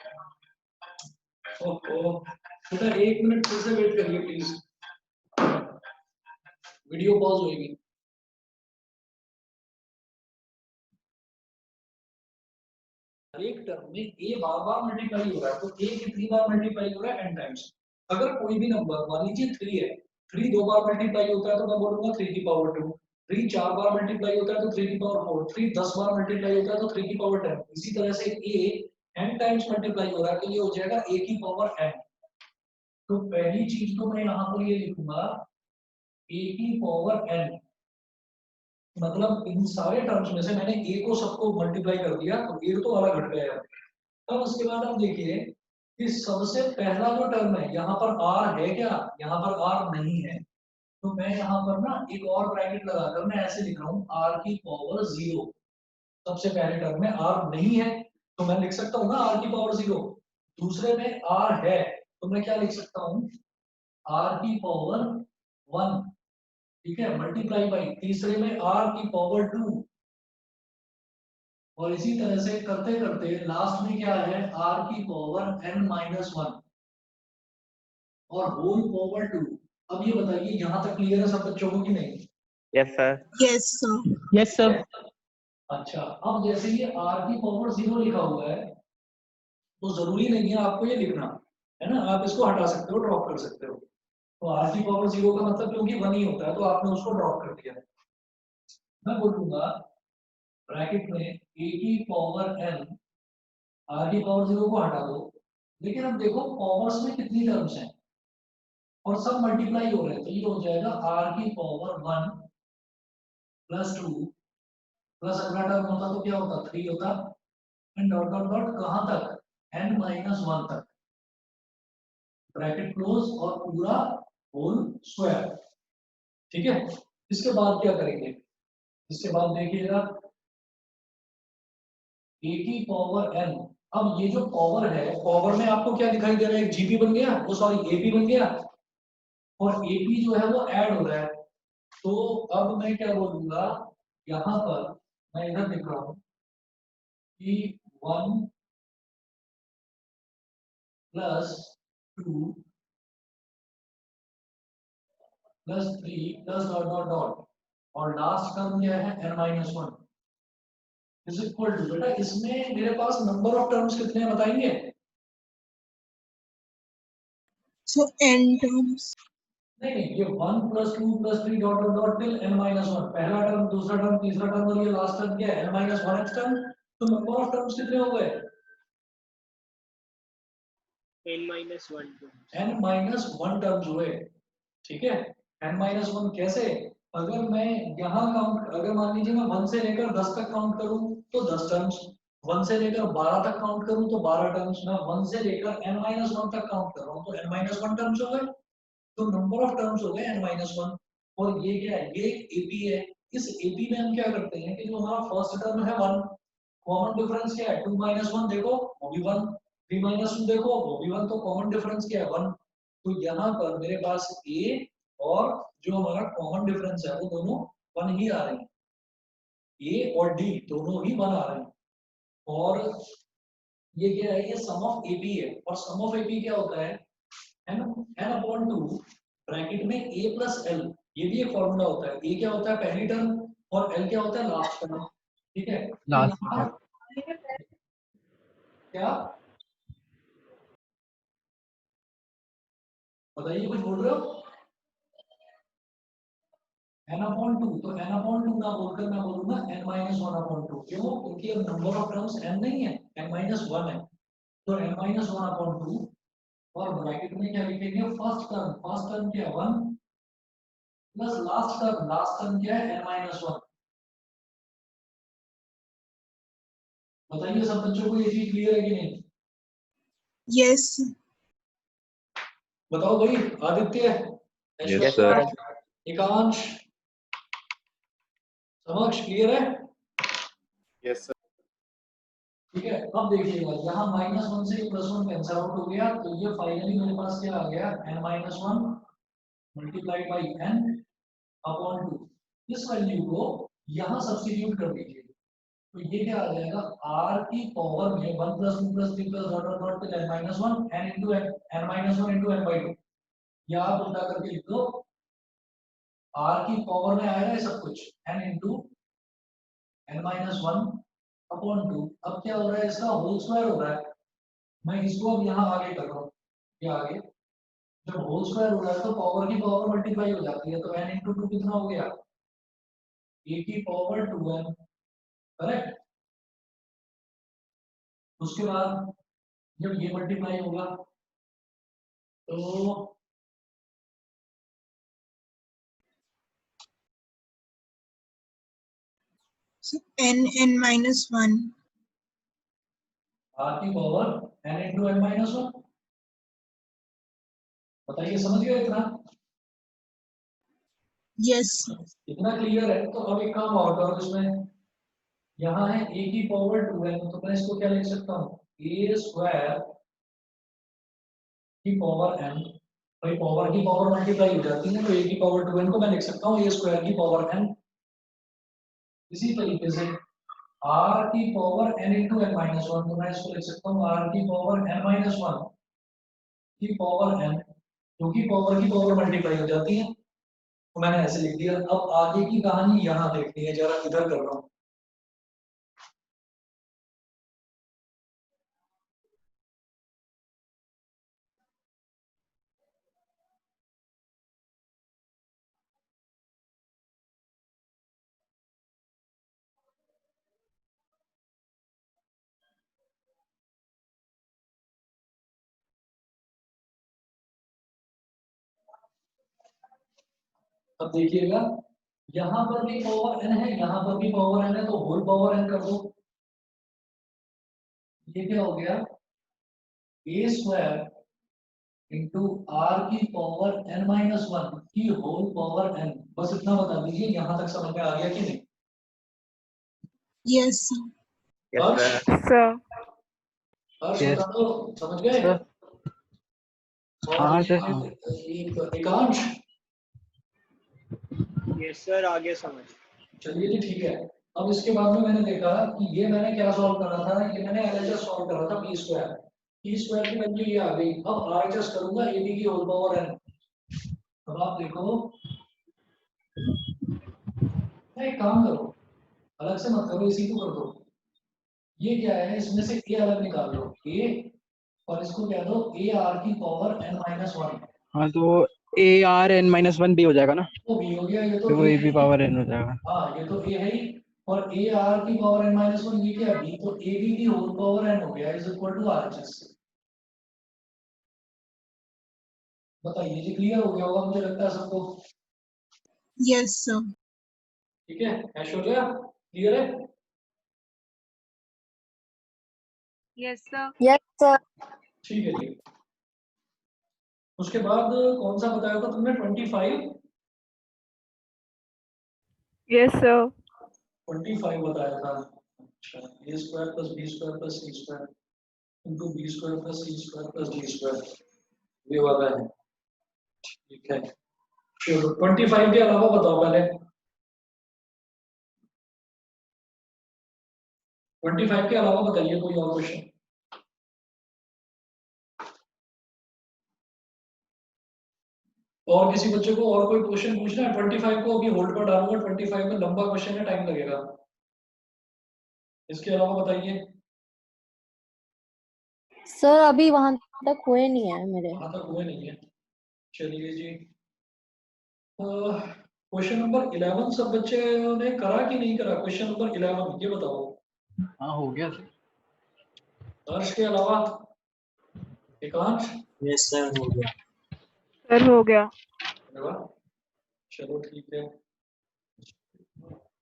ओहो, बेटा 1 मिनट फिर से वेट करिए प्लीज, वीडियो पॉज होगी। हर एक टर्म में a बार बार मल्टीप्लाई हो रहा है, तो a कितनी बार मल्टीप्लाई हो रहा है, n टाइम्स। अगर कोई भी नंबर मान लीजिए 3 है, 3 2 बार मल्टीप्लाई होता है तो मैं बोलूंगा 3 की पावर 2, 3 4 बार मल्टीप्लाई होता है तो 3 की पावर 4, 3 10 बार मल्टीप्लाई होता है तो 3 की पावर 10। इसी तरह से a n टाइम्स मल्टीप्लाई हो रहा है तो ये हो जाएगा a की पावर n। तो पहली चीज तो मैं यहाँ पर ये लिखूंगा a की पावर n, मतलब इन सारे टर्म्स में से मैंने a को सबको मल्टीप्लाई कर दिया तो a तो वाला घट गया। अब उसके बाद आप देखिए कि सबसे पहला जो टर्म है, यहाँ पर r है क्या, यहाँ पर r नहीं है, तो मैं यहाँ पर ना एक और ब्रैकेट लगाकर मैं ऐसे लिख रहा हूँ r की पावर 0। सबसे पहले टर्म में r नहीं है तो मैं लिख सकता हूँ ना r की पावर 0। दूसरे में r है तो मैं क्या लिख सकता हूँ, r की पावर 1, ठीक है, मल्टीप्लाई बाई। तीसरे में r की पावर 2, और इसी तरह से करते करते लास्ट में क्या है, r की पावर n माइनस 1 और होल पावर 2। अब ये बताइए यहाँ तक क्लियर है सब बच्चों को कि नहीं। Yes, sir. Yes, sir. Yes, sir. अच्छा, अब जैसे ये r की पावर 0 लिखा हुआ है तो जरूरी नहीं है आपको ये लिखना, है ना, आप इसको हटा सकते हो, ड्रॉप कर सकते हो। तो r की पावर 0 का मतलब क्योंकि 1 ही होता है तो आपने उसको ड्रॉप कर दिया। मैं बोलूंगा ब्रैकेट में a की पावर n, r की पावर 0 को हटा दो, लेकिन अब देखो पावर्स में कितनी टर्म्स हैं और सब मल्टीप्लाई हो रहे हैं, तो ये हो जाएगा r की पावर 1 प्लस 2 प्लस अगला टर्म होता तो क्या होता, 3 होता, एंड डॉट डॉट डॉट कहां तक, n माइनस 1 तक, ब्रैकेट क्लोज और पूरा होल स्क्वायर। ठीक है, इसके बाद क्या करेंगे, इसके बाद देखिएगा a की पावर n। अब ये जो पावर है, पावर में आपको क्या दिखाई दे रहा है, एक जीपी बन गया, वो सॉरी एपी बन गया, और एपी जो है वो ऐड हो रहा है। तो अब मैं क्या बोलूंगा, यहाँ पर मैं इधर लिख रहा हूँ कि 1 plus 2 plus 3 plus dot dot dot, और लास्ट टर्म क्या है n minus 1 is equal to, बेटा इसमें मेरे पास नंबर ऑफ टर्म्स कितने हैं बताएंगे। So n terms. नहीं नहीं, ये 1 plus 2 plus 3 dot dot dot till n minus 1, पहला टर्म, दूसरा टर्म, तीसरा टर्म, और ये लास्ट टर्म क्या है n माइनस 1th टर्म। तो नंबर ऑफ टर्म्स कितने हो गए, n minus 1 2. n minus 1 terms हुए। ठीक है, n माइनस 1 कैसे, अगर मैं यहाँ काउंट, अगर मान लीजिए मैं 1 से लेकर 10 तक काउंट करूँ तो 10 टर्म्स, 1 से लेकर 12 तक काउंट करूँ तो 12 टर्म्स, मैं 1 से लेकर n माइनस 1 तक काउंट कर रहा हूँ तो n माइनस 1 टर्म्स हो गए। तो नंबर ऑफ टर्म्स हो गए n माइनस 1। और ये क्या है, ये एक एपी है। इस एपी में हम क्या करते हैं कि जो हमारा फर्स्ट टर्म है 1, कॉमन डिफरेंस क्या है, 2 माइनस 1 देखो वो भी 1, 3 माइनस 2 देखो वो भी 1, तो कॉमन डिफरेंस क्या है 1। तो यहाँ पर मेरे पास a और जो हमारा कॉमन डिफरेंस है वो दोनों 1 ही आ रहे हैं, a और d दोनों ही 1 आ रहे हैं। और ये क्या है, ये सम ऑफ एपी है, और सम ऑफ एपी क्या होता है, n/2 ब्रैकेट में a प्लस l, ये भी एक फॉर्मूला होता है। a क्या होता है पहली टर्म और l क्या होता है लास्ट टर्म। ठीक है, लास्ट तो क्या बताइए, कुछ बोल रहे हो? n/2, तो n/2 ना बोलकर मैं बोलूंगा n-1/2। क्यों? क्योंकि अब नंबर ऑफ टर्म्स n नहीं है, n-1 है। तो n-1/2 और ब्रैकेट में क्या लिखेंगे? फर्स्ट टर्म क्या है 1 प्लस लास्ट टर्म क्या है n-1। बताइए सब बच्चों को ये चीज क्लियर है कि नहीं? Yes. बताओ भाई, आदित्य, Yes, ऐश्वर्या, sir. एकांश, समक्ष क्लियर है? Yes, sir. ठीक है, अब देखिएगा यहाँ -1 से +1 कैंसिल आउट हो गया, तो ये फाइनली मेरे पास क्या आ गया? n-1 multiplied by n/2। इस वैल्यू को यहाँ सब्स्टिट्यूट कर दीजिए, तो ये क्या आ जाएगा? r की पावर में 1 + 2 + 3 + dot dot dot till n-1 n into n-1 into n/2। या आप उल्टा करके लिख दो, r की पावर में आएगा ये सब कुछ n into n-1/2। अब क्या हो रहा है? इसका होल स्क्वायर हो रहा है। मैं इसको अब यहाँ आगे कर रहा हूँ, ये आगे जब होल स्क्वायर हो रहा है तो पावर की पावर मल्टीप्लाई हो जाती है, तो n into 2 कितना हो गया? a की पावर 2n, करेक्ट। उसके बाद जब ये मल्टीप्लाई होगा तो So n-1. r की पावर n into n-1। बताइए, समझ गए इतना? Yes. इतना क्लियर है? तो अब एक काम और करो, इसमें यहाँ है a की पावर 2n, तो मैं इसको क्या लिख सकता हूँ? a स्क्वायर की पावर n। भाई पावर की पावर मल्टीप्लाई हो जाती है, तो a की पावर 2n को मैं लिख सकता हूँ a स्क्वायर की पावर n। इसी तरीके से r की पावर n into n-1, तो मैं इसको लिख सकता हूँ r की पावर n-1 की पावर n, क्योंकि पावर की पावर मल्टीप्लाई हो जाती है, तो मैंने ऐसे लिख दिया। अब आगे की कहानी यहाँ देखनी है, जरा इधर कर रहा हूँ। अब देखिएगा, यहाँ पर भी पावर n है, यहाँ पर भी पावर n है, तो होल पावर n कर दो। ये क्या हो गया? a स्क्वायर इंटू r की पावर n-1 की होल पावर n। बस इतना बता दीजिए, यहाँ तक समझ में आ गया कि नहीं? Yes. Yes, हर्ष, sir. Sir. हर्ष Yes. बता दो, समझ गए? Sir. और हाँ ये सर। एकांश, यस सर, आगे समझ। चलिए जी ठीक है। अब इसके बाद में मैंने देखा कि ये मैंने क्या सॉल्व करा था? ये मैंने एलएचएस सॉल्व करा था p स्क्वायर। p स्क्वायर की वैल्यू ये आ गई। अब आरएचएस करूंगा ab की होल पावर n। अब आप देखो, एक काम करो, अलग से मत करो, इसी को कर दो। ये क्या है? इसमें से a अलग निकाल लो, a, और इसको क्या दो? a r की पावर n-1। हाँ तो a r n-1 भी हो जाएगा ना, तो b हो गया, ये तो तो वो a a है भी ही। पावर n हो जाएगा। हाँ, ये तो a है ही। और a r की पावर n-1 ये क्या? b, तो a b की होल पावर n हो गया इज इक्वल टू आरएचएस। बताइए जी, क्लियर हो गया होगा मुझे लगता है सबको। Yes, sir. ठीक है ऐश्वर्या, क्लियर है? Yes, sir. Yes, sir. ठीक है जी। उसके बाद कौन सा बताया था तुमने? 25 Yes, sir. 25 बताया था। अच्छा, a square plus b square plus c square into b square plus c square plus d square, ये वाला है। ठीक है, चलो 25 के अलावा बताओ पहले। 25 के अलावा बताइए कोई और क्वेश्चन। और किसी बच्चे को और कोई क्वेश्चन पूछना है? 25 को अभी होल्ड पर डालूंगा, 25 में लंबा क्वेश्चन है, टाइम लगेगा। इसके अलावा बताइए। सर अभी वहां तक हुए नहीं है मेरे। वहां तक हुए नहीं है। चलिए जी, क्वेश्चन नंबर 11 सब बच्चे ने करा कि नहीं करा? क्वेश्चन नंबर 11 ये बताओ। हाँ हो गया सर। हर्ष के अलावा एकांश? यस सर हो गया। सर हो गया। अरे वाह, चलो ठीक है।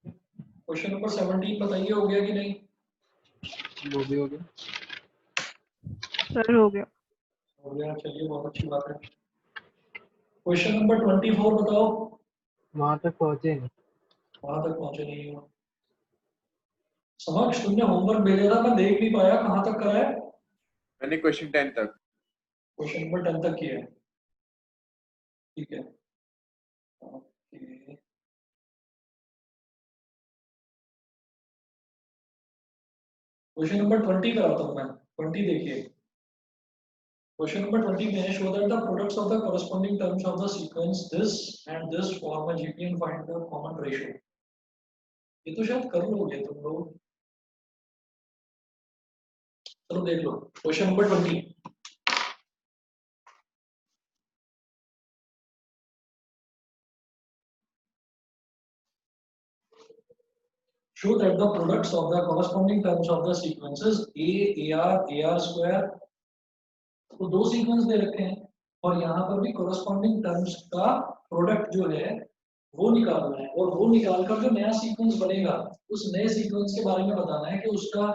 क्वेश्चन नंबर 17 बताइए, हो गया कि नहीं? वो भी हो गया। सर हो गया। हो गया, चलिए बहुत अच्छी बात है। क्वेश्चन नंबर 24 बताओ। वहां तक पहुंचे नहीं। वहां तक पहुंचे नहीं हो। समक्ष तुमने होमवर्क भेजा था, मैं देख नहीं पाया, कहाँ तक करा है? मैंने क्वेश्चन 10 तक। क्वेश्चन नंबर 10 तक किया है, ठीक है। ओके, क्वेश्चन नंबर 20 कराता हूँ मैं। 20 देखिए, क्वेश्चन नंबर 20 में show that the products of the corresponding terms of the sequence this and this form a GP and find the common ratio। ये तो शायद कर लोगे तुम लोग, चलो देख लो। Question number 20, show that the products of the corresponding terms of the sequences AR square, तो दो सीक्वेंस दे रखे हैं और यहाँ पर भी corresponding terms का प्रोडक्ट जो है वो निकालना है, और वो निकालकर जो नया सीक्वेंस बनेगा उस नए सीक्वेंस के बारे में बताना है कि उसका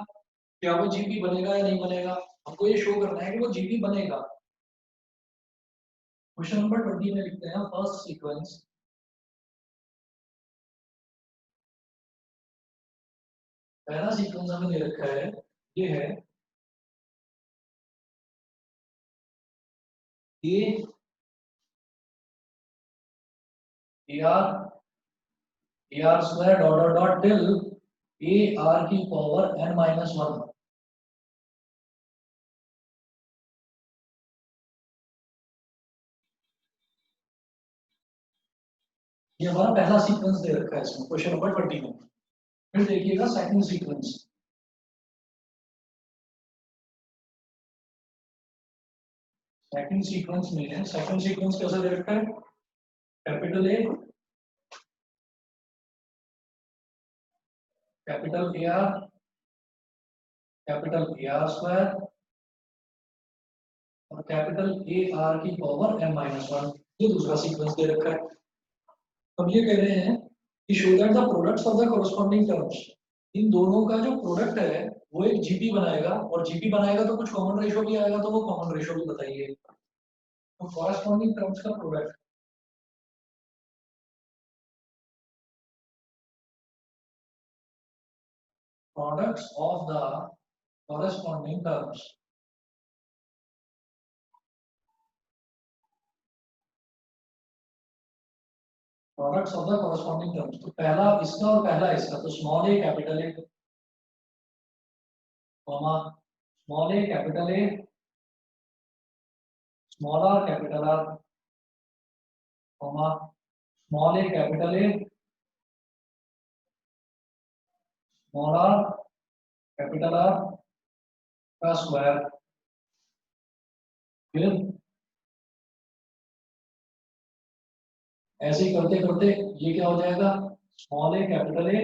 क्या वो जीपी बनेगा या नहीं बनेगा। हमको ये शो करना है कि वो जीपी बनेगा। क्वेश्चन नंबर 20 में लिखते हैं फर्स्ट सीक्वेंस, पहला सीक्वेंस हमें दे रखा है, ये है AR square dot dot dot till AR की पावर n-1। ये हमारा पहला सीक्वेंस दे रखा है इसमें क्वेश्चन नंबर 20 में। फिर देखिएगा सेकंड सीक्वेंस, सेकंड सीक्वेंस में है, सेकंड सीक्वेंस कैसे दे रखा है? Capital A, capital AR, capital AR square और कैपिटल AR की पावर n-1। ये दूसरा सीक्वेंस दे रखा है। अब ये कह रहे हैं कि show that the products of the corresponding terms, इन दोनों का जो प्रोडक्ट है वो एक जीपी बनाएगा, और जीपी बनाएगा तो कुछ कॉमन रेशो भी आएगा, तो वो कॉमन रेशो भी बताइए। तो कॉरस्पॉन्डिंग टर्म्स का product, products of the corresponding terms, products of the corresponding terms, तो पहला इसका और पहला इसका, तो small A capital A, comma small A capital A, small R capital are, comma small A capital A, small R capital R का square. फिर ऐसे ही करते करते ये क्या हो जाएगा? Small A capital A,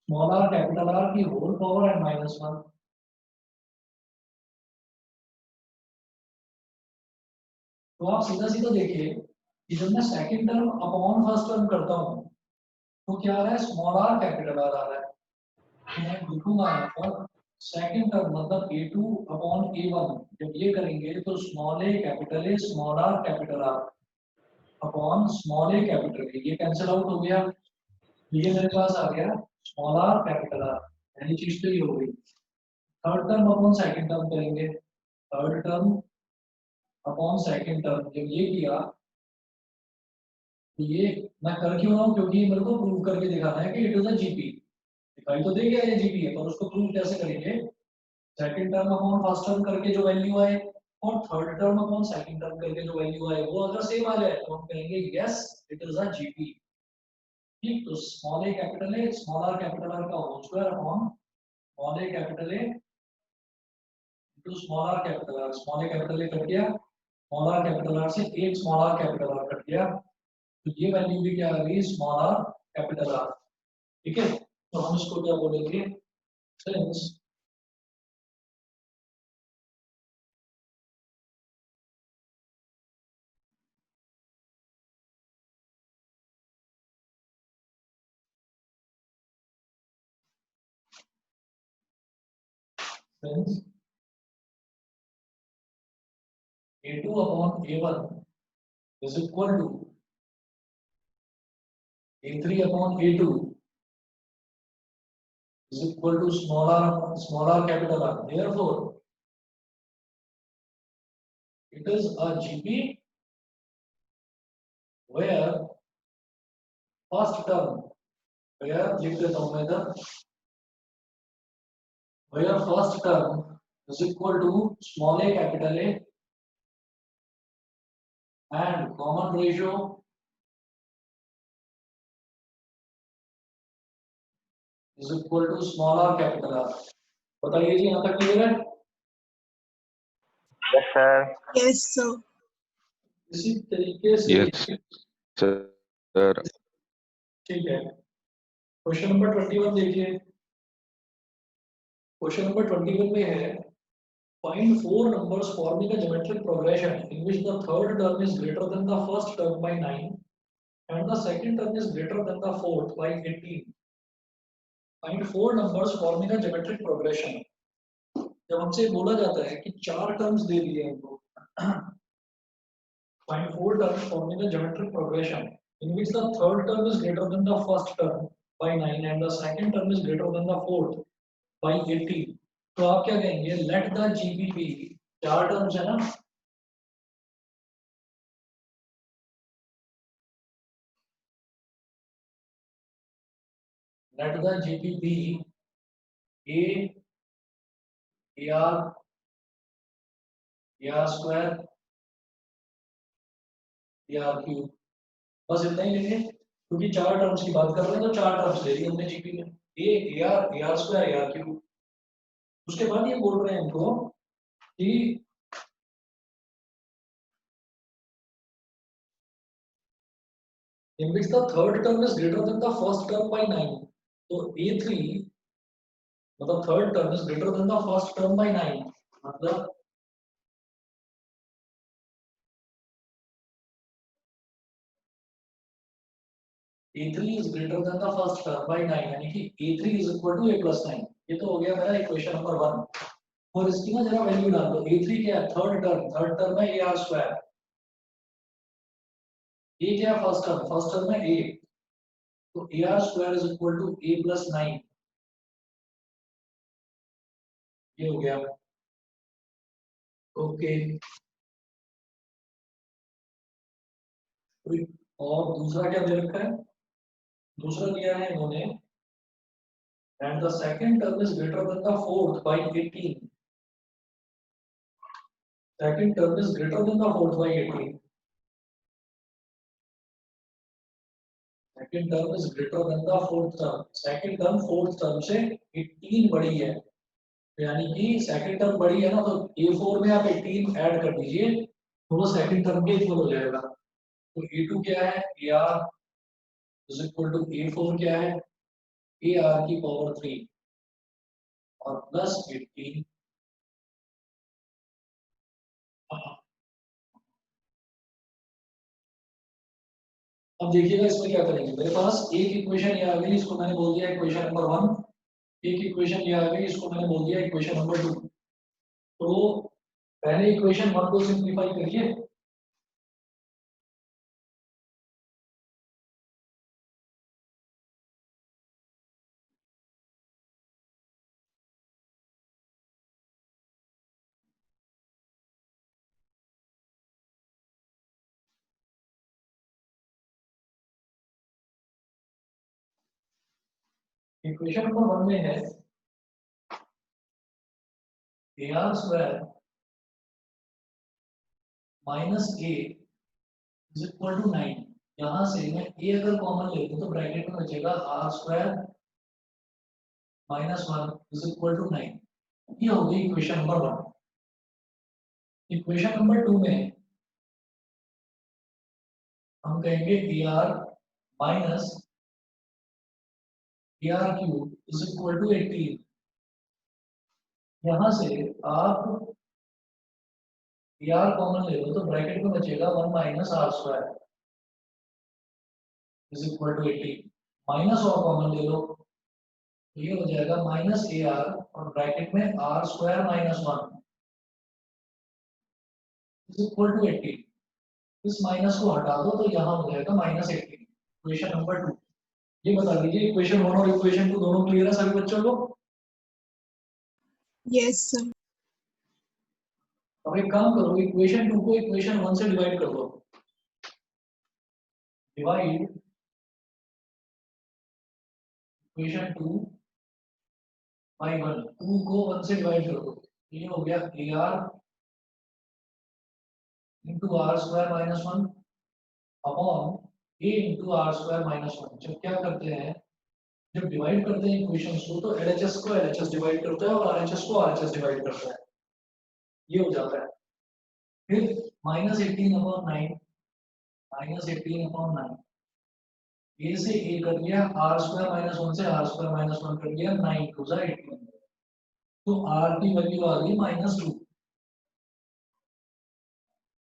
small R capital are की होल पावर n-1। तो आप सीधा सीधा देखिए कि जब मैं second term upon first term करता हूँ तो क्या आ रहा है? स्मॉल आर कैपिटल आर आ रहा है। तो मैं लिखूंगा यहाँ पर सेकंड टर्म मतलब A2 अपॉन A1, जब ये करेंगे तो small A capital A, small R capital are upon small A capital ए, ये कैंसिल आउट हो गया, ये मेरे पास आ गया स्मॉल आर कैपिटल आर, पहली चीज तो ये हो गई। Third term upon second term करेंगे, third term upon second term, जब ये किया तो ये मैं कर क्यों रहा हूँ? क्योंकि मेरे को प्रूव करके दिखाना है कि इट इज अ जीपी। दिखाई तो दे गया ये जीपी है, पर उसको प्रूव कैसे करेंगे? Second term upon first term करके जो वैल्यू आए और third term upon second term करके जो वैल्यू आए वो अगर सेम आ जाए तो हम कहेंगे yes it is a GP. ठीक, तो small A capital A, small R capital R का whole square upon small A capital A, to small R capital R, small A capital A cut गया, small R capital R से एक small R capital R cut गया, तो ये value भी क्या आ गई स्मॉल आर कैपिटल आर। ठीक है, तो हम इसको क्या बोलेंगे, since since A2 upon A1 is equal to A3 upon A2 is equal to small r capital R. Therefore, it is a GP where first term, where लिख देता हूँ मैं इधर, where first term is equal to small a capital A and common ratio is equal to small r capital R. बताइए जी यहाँ तक clear है? Yes, sir. Yes, sir. इसी तरीके से Yes, sir. ठीक है, क्वेश्चन नंबर 21 देखिए, क्वेश्चन नंबर 21 में है find four numbers forming a geometric progression in which the third term is greater than the first term by 9 and the second term is greater than the fourth by 18. Find four numbers forming a geometric progression. जब हमसे बोला जाता है कि चार terms दे दिए हमको, find four terms forming a geometric progression in which the third term is greater than the first term by 9 and the second term is greater than the fourth by 18. तो आप क्या कहेंगे, let the GP, चार terms है ना, let the GP be A, AR, AR square, AR cube, बस इतना ही लेंगे क्योंकि चार टर्म्स की बात कर रहे हैं, तो चार टर्म्स ले रही हमने जीपी में, A, AR, AR square, AR cube। उसके बाद ये बोल रहे हैं हमको कि in which the third term is greater than the first term by 9, तो A3 मतलब third term is greater than the first term by 9, मतलब A3 is greater than the first term by 9, यानी कि A3 is equal to A plus 9। ये तो हो गया मेरा इक्वेशन नंबर 1। और इसकी ना जरा वैल्यू डाल दो, A3 क्या है, थर्ड टर्म है AR स्क्वायर, A क्या है फर्स्ट टर्म है A, तो AR square is equal to A plus 9, ये हो गया। ओके, और दूसरा क्या दे रखा है, दूसरा दिया है इन्होंने and the second term is greater than the fourth by 18, second term is greater than the fourth by 18, second term is greater than the fourth term, second term fourth term से 18 बड़ी है, यानी कि सेकंड टर्म बड़ी है ना, तो A4 में आप 18 ऐड कर दीजिए तो वो सेकंड टर्म के इक्वल हो जाएगा। तो A2 क्या है, AR is equal to A4 क्या है, AR की पावर 3 और प्लस 18। अब देखिएगा इसमें क्या करेंगे, मेरे पास एक इक्वेशन ये आ गई, इसको मैंने बोल दिया इक्वेशन नंबर 1, एक इक्वेशन ये आ गई, इसको मैंने बोल दिया इक्वेशन नंबर 2। तो पहले इक्वेशन 1 को सिंप्लीफाई करिए, इक्वेशन नंबर 1 में है AR square minus A is equal to 9। यहां से मैं A अगर कॉमन ले लूं तो ब्रैकेट में बचेगा R square minus 1 is equal to 9। ये हो गई इक्वेशन नंबर 1। इक्वेशन नंबर 2 में हम कहेंगे AR minus AR cube is equal to 18। यहां से आप AR कॉमन ले लो तो ब्रैकेट में बचेगा 1 minus r square is equal to 18। Minus और कॉमन ले लो तो ये हो जाएगा माइनस AR और ब्रैकेट में r square minus 1 is equal to 18। इस माइनस को हटा दो तो यहाँ हो जाएगा माइनस 18। Equation number 2। ये बता दीजिए इक्वेशन 1 और इक्वेशन 2 दोनों क्लियर है सभी बच्चों को? Yes sir. अब एक काम करो, इक्वेशन 2 को इक्वेशन 1 से डिवाइड कर दो। Divide equation 2 bye 1। 2 को 1 से डिवाइड कर दो। ये हो गया AR into r square minus 1 upon A into r square minus 1। जब क्या करते हैं, जब डिवाइड करते हैं इक्वेशंस को तो LHS को LHS डिवाइड करता है और RHS को RHS डिवाइड करता है। ये हो जाता है। फिर माइनस 18 अपॉन 9 माइनस 18 अपॉन 9 ए से ए कर लिया, आर स्क्वायर माइनस 1 से आर स्क्वायर माइनस 1 कर लिया, 9 टू जा 18। तो आर की वैल्यू आ गई -2।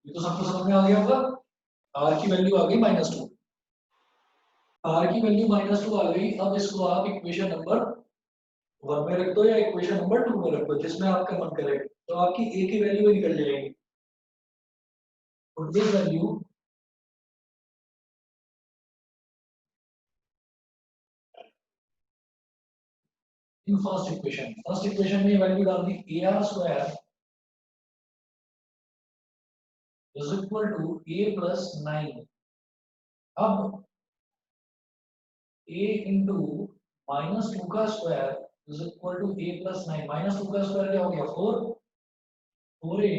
ये तो सबको समझ में आ गया होगा। आर की वैल्यू आ गई -2। आर की वैल्यू -2 आ गई। अब इसको आप इक्वेशन नंबर 1 में रख दो या इक्वेशन नंबर 2 में रख दो, जिसमें आपका मन करे, तो आपकी ए की वैल्यू निकल जाएगी। और this value in first equation में वैल्यू डाल दी AR square is equal to A plus 9। अब A इंटू -2 का square is equal to A plus 9। -2 का स्क्वायर क्या हो गया 4A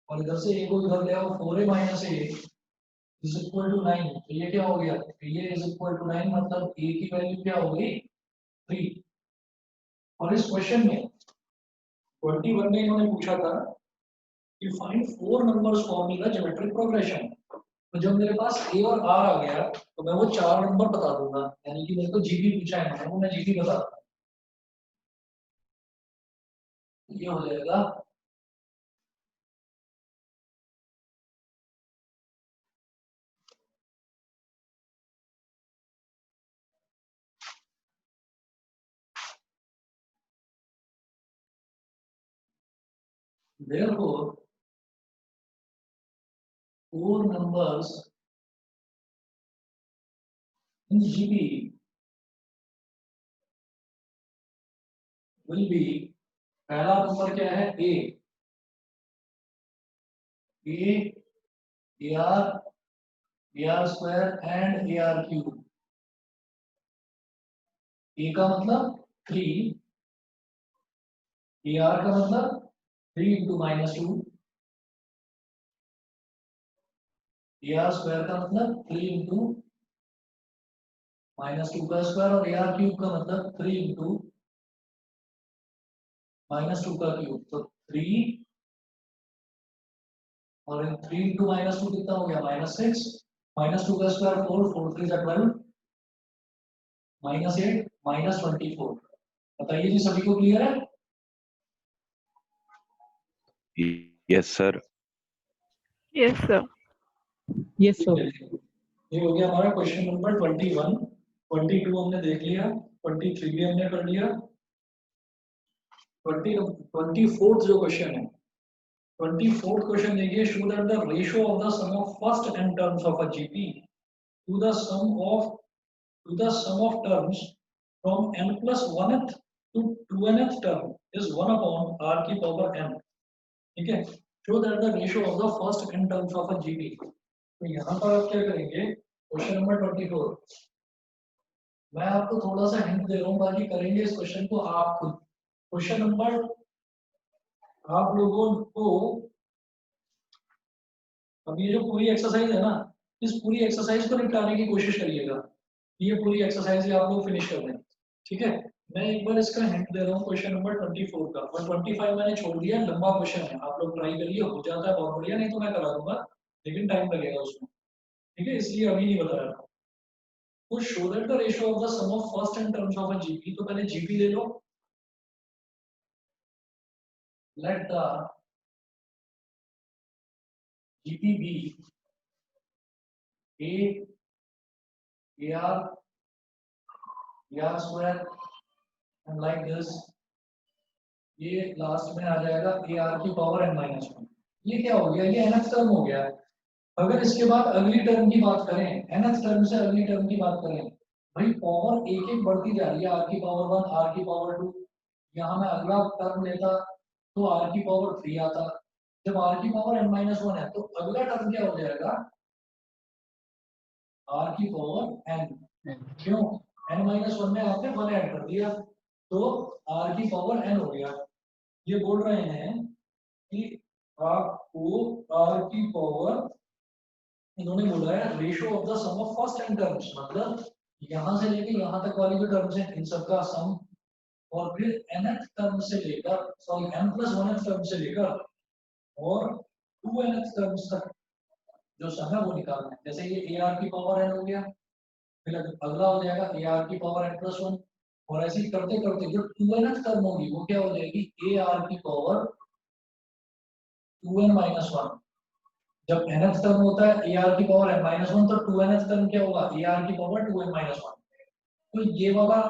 और इधर से A को इधर ले आओ 4A minus A is equal to 9। तो ये क्या हो गया, ये इज इक्वल टू 9, मतलब A की वैल्यू क्या हो गई 3। और इस क्वेश्चन में 21 में इन्होंने पूछा था कि find 4 numbers form in the geometric progression. तो जब मेरे पास A और R आ गया तो मैं वो 4 नंबर बता दूंगा, यानी कि मेरे को जीपी पूछा है मैंने, वो मैं जीपी बता दूंगा। ये हो जाएगा therefore 4 numbers in GP will be, पहला नंबर क्या है A, AR square and AR cube. A का मतलब 3, AR का मतलब 3 इंटू -2, AR स्क्वायर का मतलब 3 इंटू -2 का स्क्वायर और AR क्यूब का मतलब 3 इंटू -2 का क्यूब। तो 3 और 3 इंटू -2 कितना हो गया -6, -2 का स्क्वायर 4, 4 3 12, -8 -24। बताइए जी सभी को क्लियर है? Yes, sir. Yes sir. Yes sir. ये हो गया हमारा क्वेश्चन नंबर 21। 22 हमने देख लिया, 23 भी हमने कर लिया। 24th जो क्वेश्चन है, 24th क्वेश्चन देखिए, show that the ratio of the sum of first n terms of a GP to the sum of terms from n plus 1th to 2nth term is 1 upon r की power n। ठीक है, show that the ratio of the first n terms of a GP. तो यहाँ पर आप क्या करेंगे, question number 24। मैं आपको थोड़ा सा हिंट दे रहा हूँ, बाकी करेंगे इस क्वेश्चन को आप खुद। क्वेश्चन नंबर आप लोगों को, अब ये जो पूरी एक्सरसाइज है ना, इस पूरी एक्सरसाइज को निपटाने की कोशिश करिएगा। ये पूरी एक्सरसाइज आप लोग फिनिश कर दें, ठीक है। मैं एक बार इसका हिंट दे रहा हूँ क्वेश्चन नंबर 24 का, और 25 मैंने छोड़ दिया, लंबा क्वेश्चन है, आप लोग ट्राई करिए, हो जाता है बहुत बढ़िया, नहीं तो मैं करा दूंगा, लेकिन टाइम लगेगा उसमें, ठीक है, इसलिए अभी नहीं बता रहा। तो show that the ratio of the sum of first and terms of a GP, तो पहले जीपी ले लो, let the GP be AR square and like this, ये लास्ट में आ जाएगा AR की पावर n-1। ये क्या हो गया, ये nth टर्म हो गया। अगर इसके बाद अगली टर्म की बात करें, nth टर्म से अगली टर्म की बात करें, भाई पावर एक एक बढ़ती जा रही है, r की पावर 1, r की पावर 2, यहाँ मैं अगला टर्म लेता तो r की पावर 3 आता, जब r की पावर n-1 है तो अगला टर्म क्या हो जाएगा, r की पावर n, क्यों, n-1 में आपने 1 ऐड कर दिया तो r की पावर n हो गया। ये बोल रहे हैं कि आपको r की पावर, इन्होंने बोला है ratio of the sum of first and terms, मतलब यहां से लेके यहां तक वाली जो टर्म्स हैं इन सबका सम, और फिर nth टर्म से लेकर, सॉरी n+1th टर्म से लेकर और 2nth टर्म्स तक जो सम है वो निकालना है। जैसे ये AR की पावर n हो गया, फिर अगला हो जाएगा AR की पावर n+1, और ऐसे ही करते करते जो 2nth टर्म होगी वो क्या हो जाएगी, AR की पावर 2n-1। जब nth टर्म होता है AR की पावर n-1, तो 2nth टर्म क्या होगा, AR की पावर 2n-1। तो ये वाला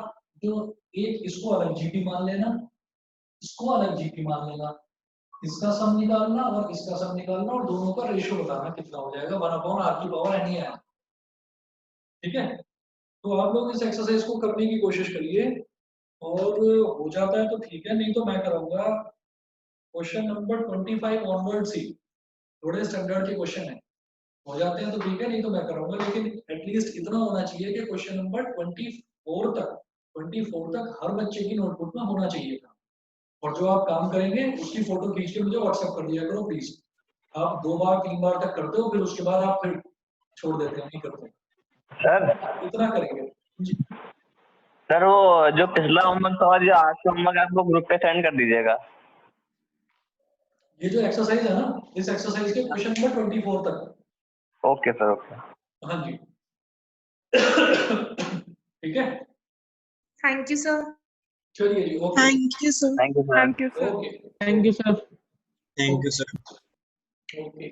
जो एक, इसको अलग जीपी मान लेना, इसको अलग जीपी मान लेना, इसका सम निकालना और इसका सम निकालना, और दोनों का रेशियो बताना कितना हो जाएगा, 1/r की पावर n ही है, ठीक है। तो आप लोग इस एक्सरसाइज को करने की कोशिश करिए, और हो जाता है तो ठीक है, नहीं तो मैं कराऊंगा क्वेश्चन नंबर 25 ऑनवर्ड सी, थोड़े स्टैंडर्ड के क्वेश्चन है, हो जाते हैं तो ठीक है, नहीं तो मैं कराऊंगा, लेकिन एटलीस्ट इतना होना चाहिए कि क्वेश्चन नंबर 24 तक हर बच्चे की नोटबुक में होना चाहिए था। और जो आप काम करेंगे उसकी फोटो खींच के मुझे व्हाट्सएप कर दिया करो प्लीज। आप 2 बार 3 बार तक करते हो, फिर उसके बाद आप फिर छोड़ देते हैं, नहीं करते सर इतना करेंगे जी। सर वो जो पिछला होमवर्क था और जो आज का होमवर्क आपको ग्रुप पे सेंड कर दीजिएगा। ये जो एक्सरसाइज है ना, इस एक्सरसाइज के क्वेश्चन नंबर 24 तक। Okay sir, okay. हाँ जी ठीक है, Thank you, sir. चलिए जी, okay, Thank you, sir. Thank you sir. Thank you, sir. Okay, thank you sir. Thank you sir, okay